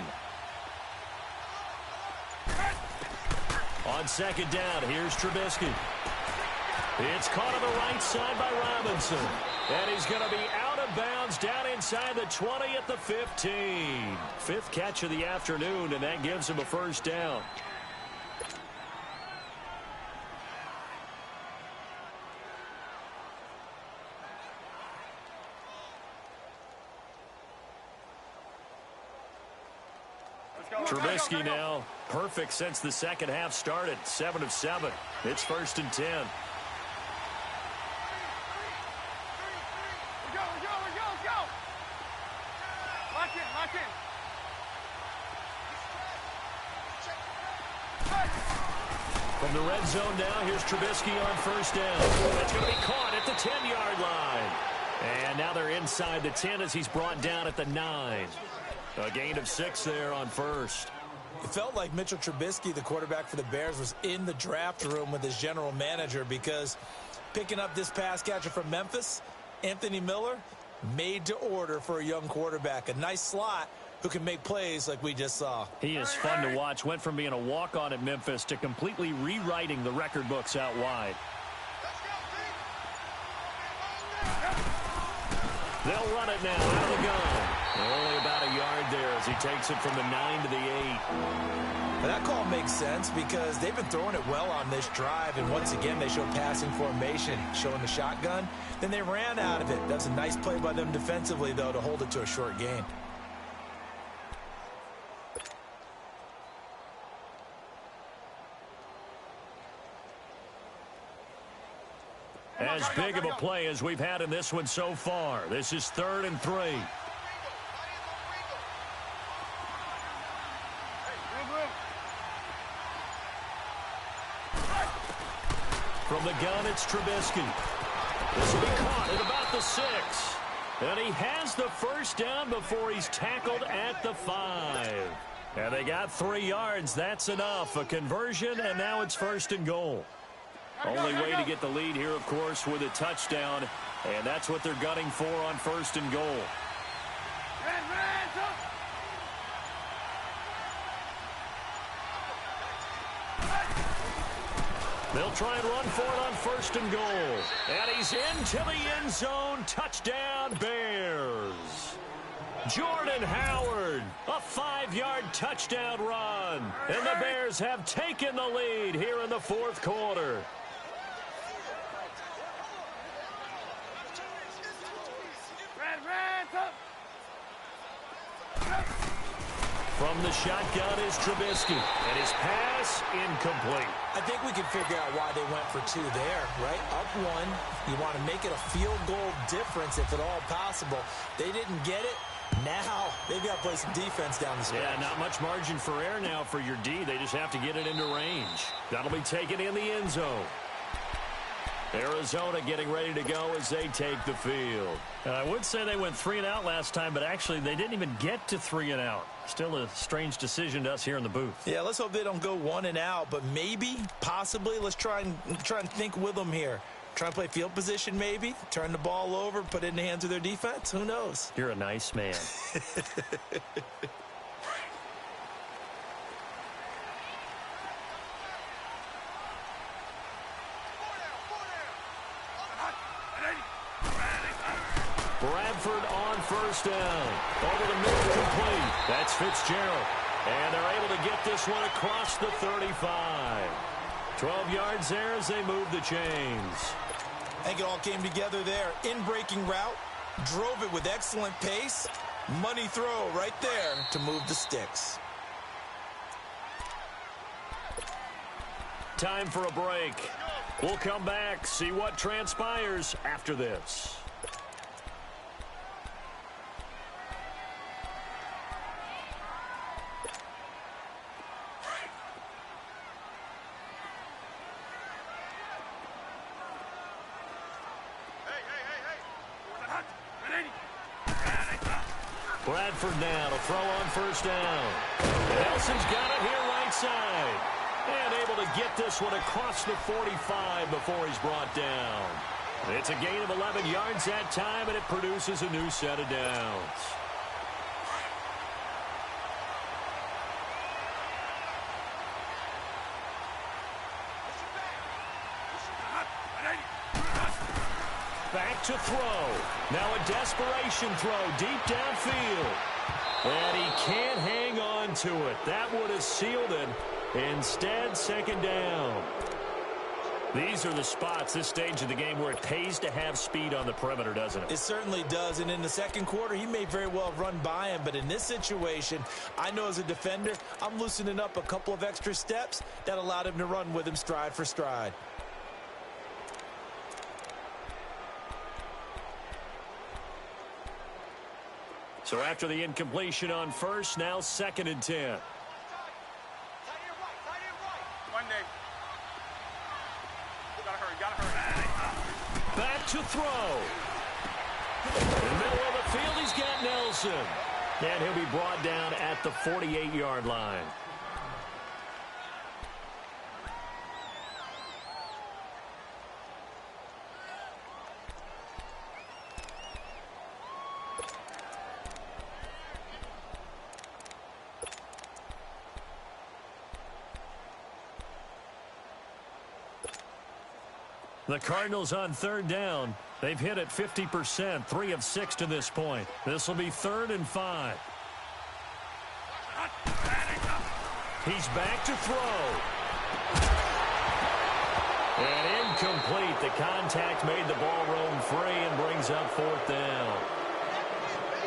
On 2nd down, here's Trubisky. It's caught on the right side by Robinson. And he's going to be out of bounds down inside the 20 at the 15. 5th catch of the afternoon, and that gives him a first down. Trubisky now perfect since the second half started. 7 of 7. It's 1st and 10. Go. Lock in. From the red zone now, here's Trubisky on first down. It's going to be caught at the 10-yard line. And now they're inside the 10 as he's brought down at the 9. A gain of 6 there on first. It felt like Mitchell Trubisky, the quarterback for the Bears, was in the draft room with his general manager, because picking up this pass catcher from Memphis, Anthony Miller, made to order for a young quarterback. A nice slot, who can make plays like we just saw. He is fun to watch. Went from being a walk-on at Memphis to completely rewriting the record books out wide. They'll run it now out of the gun. Only about a yard there as he takes it from the 9 to the 8. But that call makes sense because they've been throwing it well on this drive, and once again they show passing formation, showing the shotgun. Then they ran out of it. That's a nice play by them defensively, though, to hold it to a short gain. As big of a play as we've had in this one so far. This is 3rd and 3. From the gun, it's Trubisky. This will be caught at about the 6. And he has the first down before he's tackled at the 5. And they got 3 yards. That's enough. A conversion, and now it's 1st and goal. Only way to get the lead here, of course, with a touchdown. And that's what they're gunning for on 1st and goal. They'll try and run for it on 1st and goal. And he's into the end zone. Touchdown, Bears. Jordan Howard, a 5-yard touchdown run. And the Bears have taken the lead here in the 4th quarter. From the shotgun is Trubisky, and his pass incomplete. I think we can figure out why they went for 2 there, right? Up 1, you want to make it a field goal difference if at all possible. They didn't get it. Now they've got to play some defense down the stretch. Yeah, not much margin for error now for your D. They just have to get it into range. That'll be taken in the end zone. Arizona getting ready to go as they take the field. And I would say they went 3 and out last time, but actually they didn't even get to 3 and out. Still a strange decision to us here in the booth. Yeah, let's hope they don't go 1 and out, but maybe, possibly, let's try and think with them here. Try and play field position maybe, turn the ball over, put it in the hands of their defense. Who knows? You're a nice man. Bradford on 1st down. Over the middle, complete. That's Fitzgerald. And they're able to get this one across the 35. 12 yards there as they move the chains. I think it all came together there. In-breaking route, drove it with excellent pace. Money throw right there to move the sticks. Time for a break. We'll come back, see what transpires after this. Bradford now to throw on 1st down. Nelson's got it here right side. And able to get this one across the 45 before he's brought down. It's a gain of 11 yards that time, and it produces a new set of downs. Back to throw. Now a desperation throw deep downfield. And he can't hang on to it. That would have sealed it. Instead, 2nd down. These are the spots, this stage of the game, where it pays to have speed on the perimeter, doesn't it? It certainly does. And in the 2nd quarter, he may very well have run by him. But in this situation, I know as a defender, I'm loosening up a couple of extra steps that allowed him to run with him stride for stride. So after the incompletion on 1st, now 2nd and 10. Back to throw. In the middle of the field, he's got Nelson. And he'll be brought down at the 48-yard line. The Cardinals on third down. They've hit it 50%, 3 of 6 to this point. This will be 3rd and 5. He's back to throw. And incomplete. The contact made the ball roam free and brings up 4th down.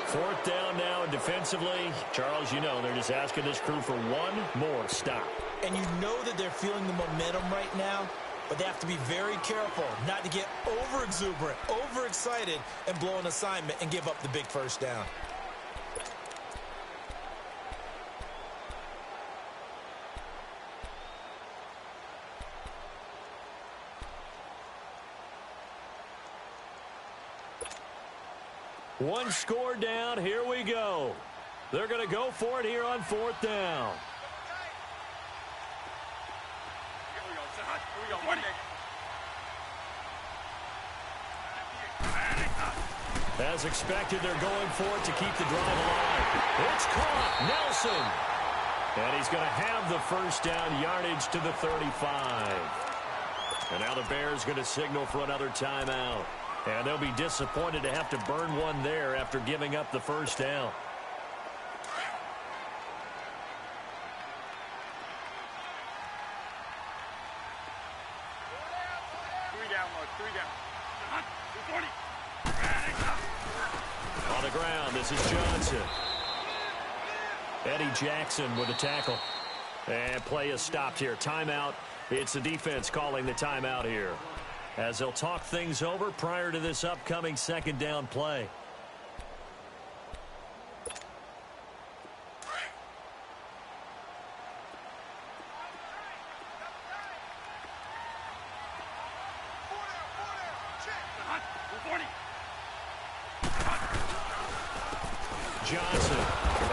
4th down now defensively. Charles, you know, they're just asking this crew for one more stop. And you know that they're feeling the momentum right now, but they have to be very careful not to get over-exuberant, over-excited, and blow an assignment and give up the big first down. One score down. Here we go. They're going to go for it here on 4th down. As expected, they're going for it to keep the drive alive. It's caught. Nelson. And he's going to have the first down, yardage to the 35. And now the Bears going to signal for another timeout. And they'll be disappointed to have to burn one there after giving up the first down. On the ground, this is Johnson. Eddie Jackson with a tackle. And play is stopped here. Timeout. It's the defense calling the timeout here, as they'll talk things over prior to this upcoming 2nd down play. Johnson,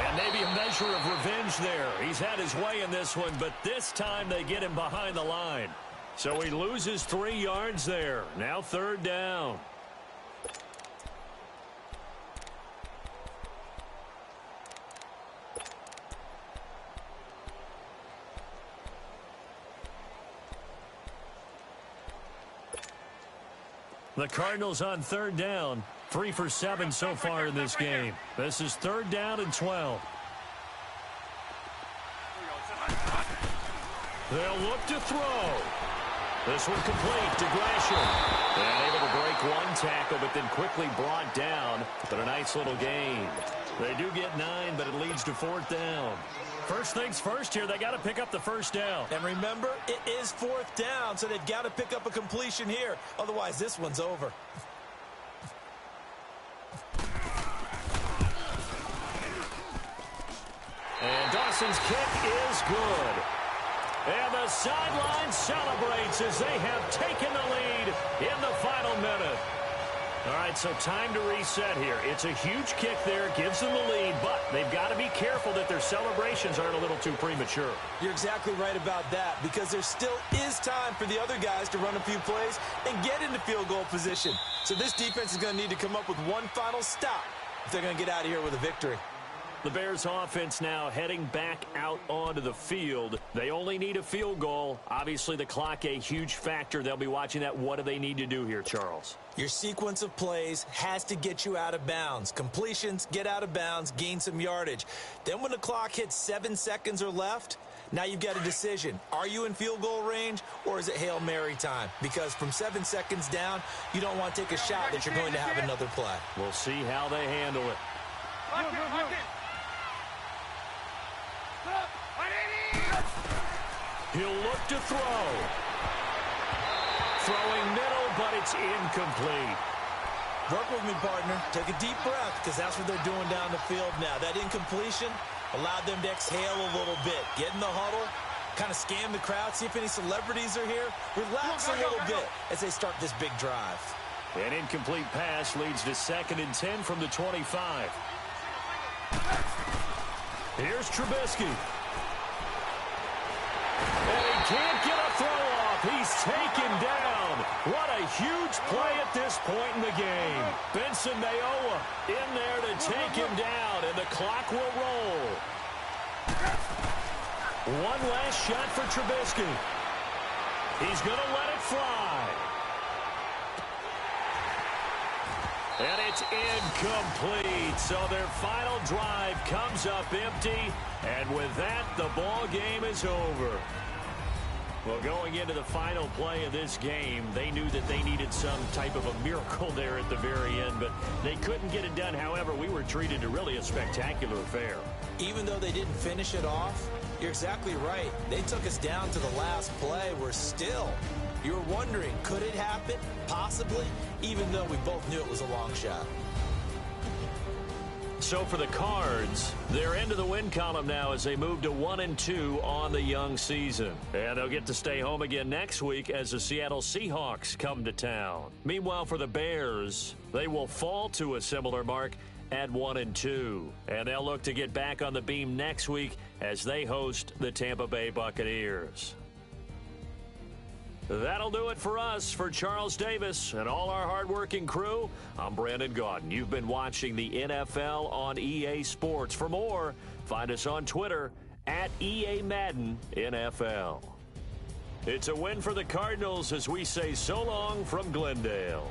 and maybe a measure of revenge there. He's had his way in this one, but this time they get him behind the line. So he loses 3 yards there. Now 3rd down. The Cardinals on 3rd down. 3 for 7 so far in this game. This is 3rd down and 12. They'll look to throw. This one complete to Gresham. And able to break one tackle, but then quickly brought down. But a nice little gain. They do get 9, but it leads to 4th down. First things first here, they got to pick up the first down. And remember, it is 4th down, so they've got to pick up a completion here. Otherwise, this one's over. And Dawson's kick is good. And the sideline celebrates as they have taken the lead in the final minute. All right, so time to reset here. It's a huge kick there, gives them the lead, but they've got to be careful that their celebrations aren't a little too premature. You're exactly right about that, because there still is time for the other guys to run a few plays and get into field goal position. So this defense is going to need to come up with one final stop if they're going to get out of here with a victory. The Bears offense now heading back out onto the field. They only need a field goal. Obviously, the clock a huge factor. They'll be watching that. What do they need to do here, Charles? Your sequence of plays has to get you out of bounds. Completions, get out of bounds, gain some yardage. Then when the clock hits 7 seconds or left, now you've got a decision. Are you in field goal range, or is it Hail Mary time? Because from 7 seconds down, you don't want to take a shot that you're going to have another play. We'll see how they handle it. He'll look to throw. Throwing middle, but it's incomplete. Work with me, partner. Take a deep breath, because that's what they're doing down the field now. That incompletion allowed them to exhale a little bit. Get in the huddle, kind of scan the crowd, see if any celebrities are here. Relax a little bit as they start this big drive. An incomplete pass leads to 2nd and 10 from the 25. Here's Trubisky. And he can't get a throw off. He's taken down. What a huge play at this point in the game. Benson Mayowa in there to take him down, and the clock will roll. One last shot for Trubisky. He's going to let it fly. And it's incomplete. So their final drive comes up empty. And with that, the ball game is over. Well, going into the final play of this game, they knew that they needed some type of a miracle there at the very end, but they couldn't get it done. However, we were treated to really a spectacular affair. Even though they didn't finish it off, you're exactly right. They took us down to the last play. We're still, you were wondering, could it happen? Possibly, even though we both knew it was a long shot. So for the Cards, they're into the win column now as they move to 1-2 on the young season. And they'll get to stay home again next week as the Seattle Seahawks come to town. Meanwhile, for the Bears, they will fall to a similar mark at 1-2. And they'll look to get back on the beam next week as they host the Tampa Bay Buccaneers. That'll do it for us. For Charles Davis and all our hardworking crew, I'm Brandon Gaudin. You've been watching the NFL on EA Sports. For more, find us on Twitter at EA Madden NFL. It's a win for the Cardinals as we say so long from Glendale.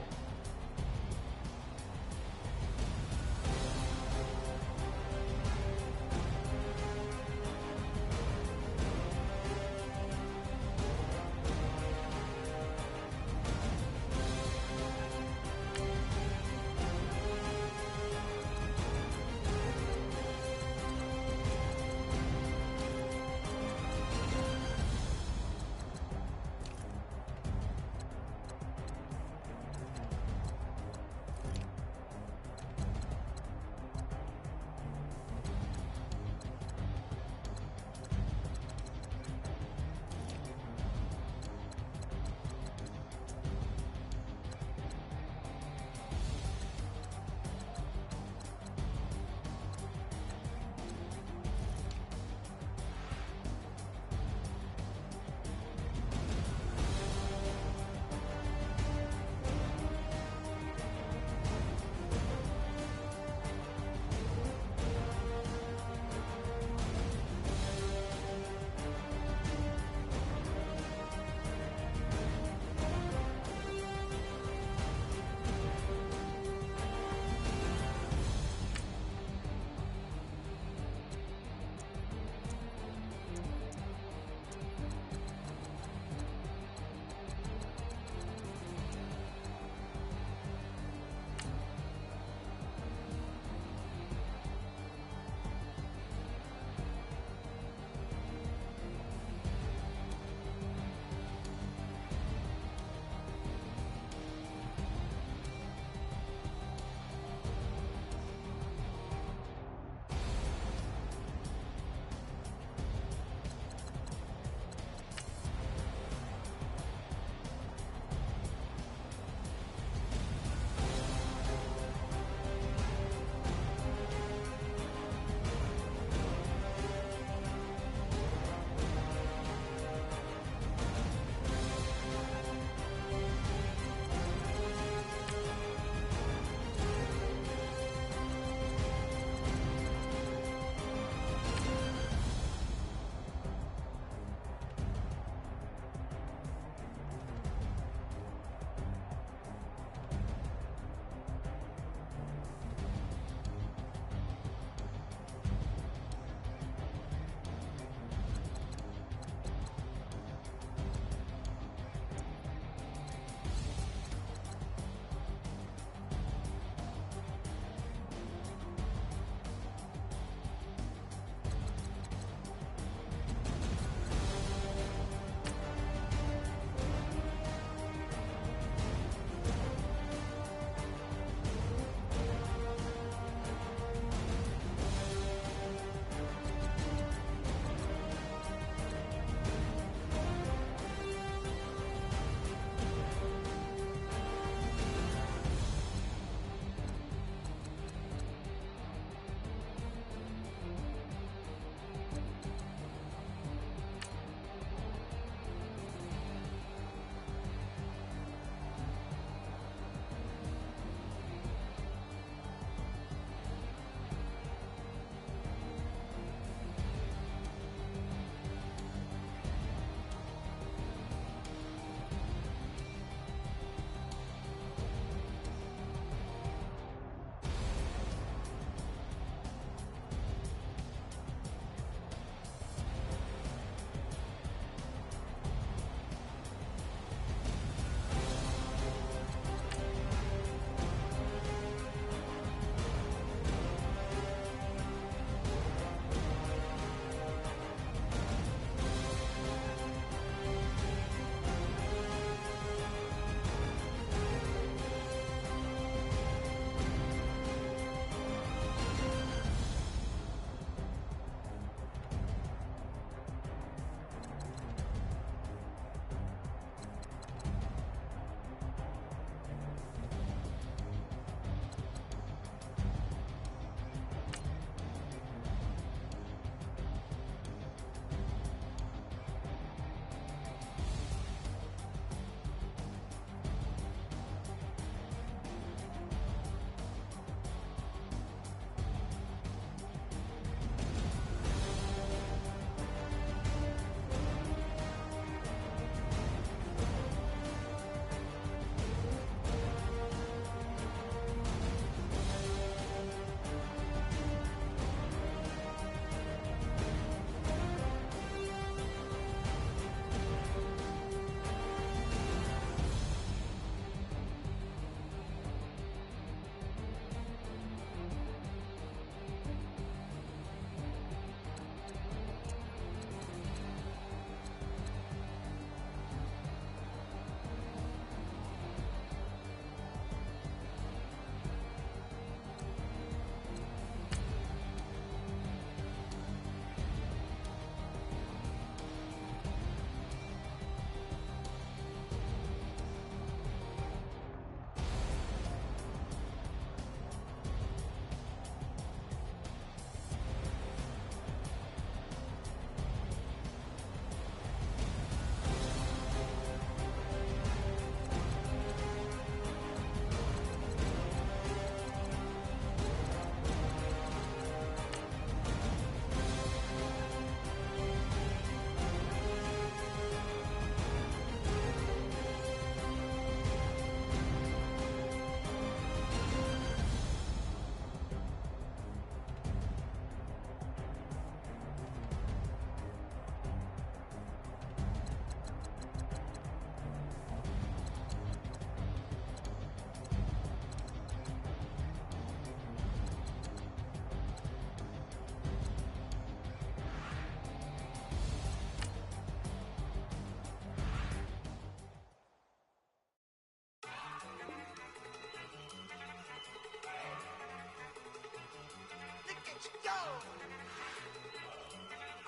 at you go.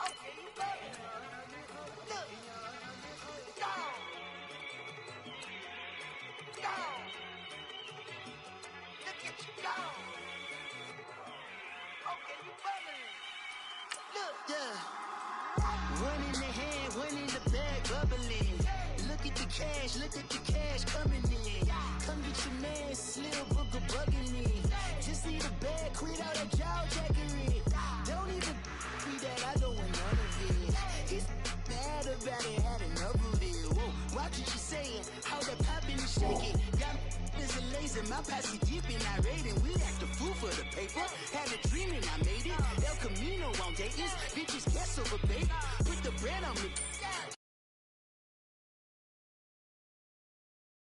Okay, you better. Look. Go. Go. Look at you go. Okay, you better. Look. Yeah. One in the hand, one in the bag, bubbling. Look at the cash coming in. Come get your man, Slim Booker bugging me. Just see the bag, quit all that jaw jackery. Don't even be that, I don't want none of it. It's bad about it, had enough of it. Whoa, watch what you saying, how that poppin' and shaking. Got is a laser, my posse deep and irate, and we act a fool for the paper. Had a dream and I made it. El Camino on Dayton's, bitches guess over bait. Put the brand on me.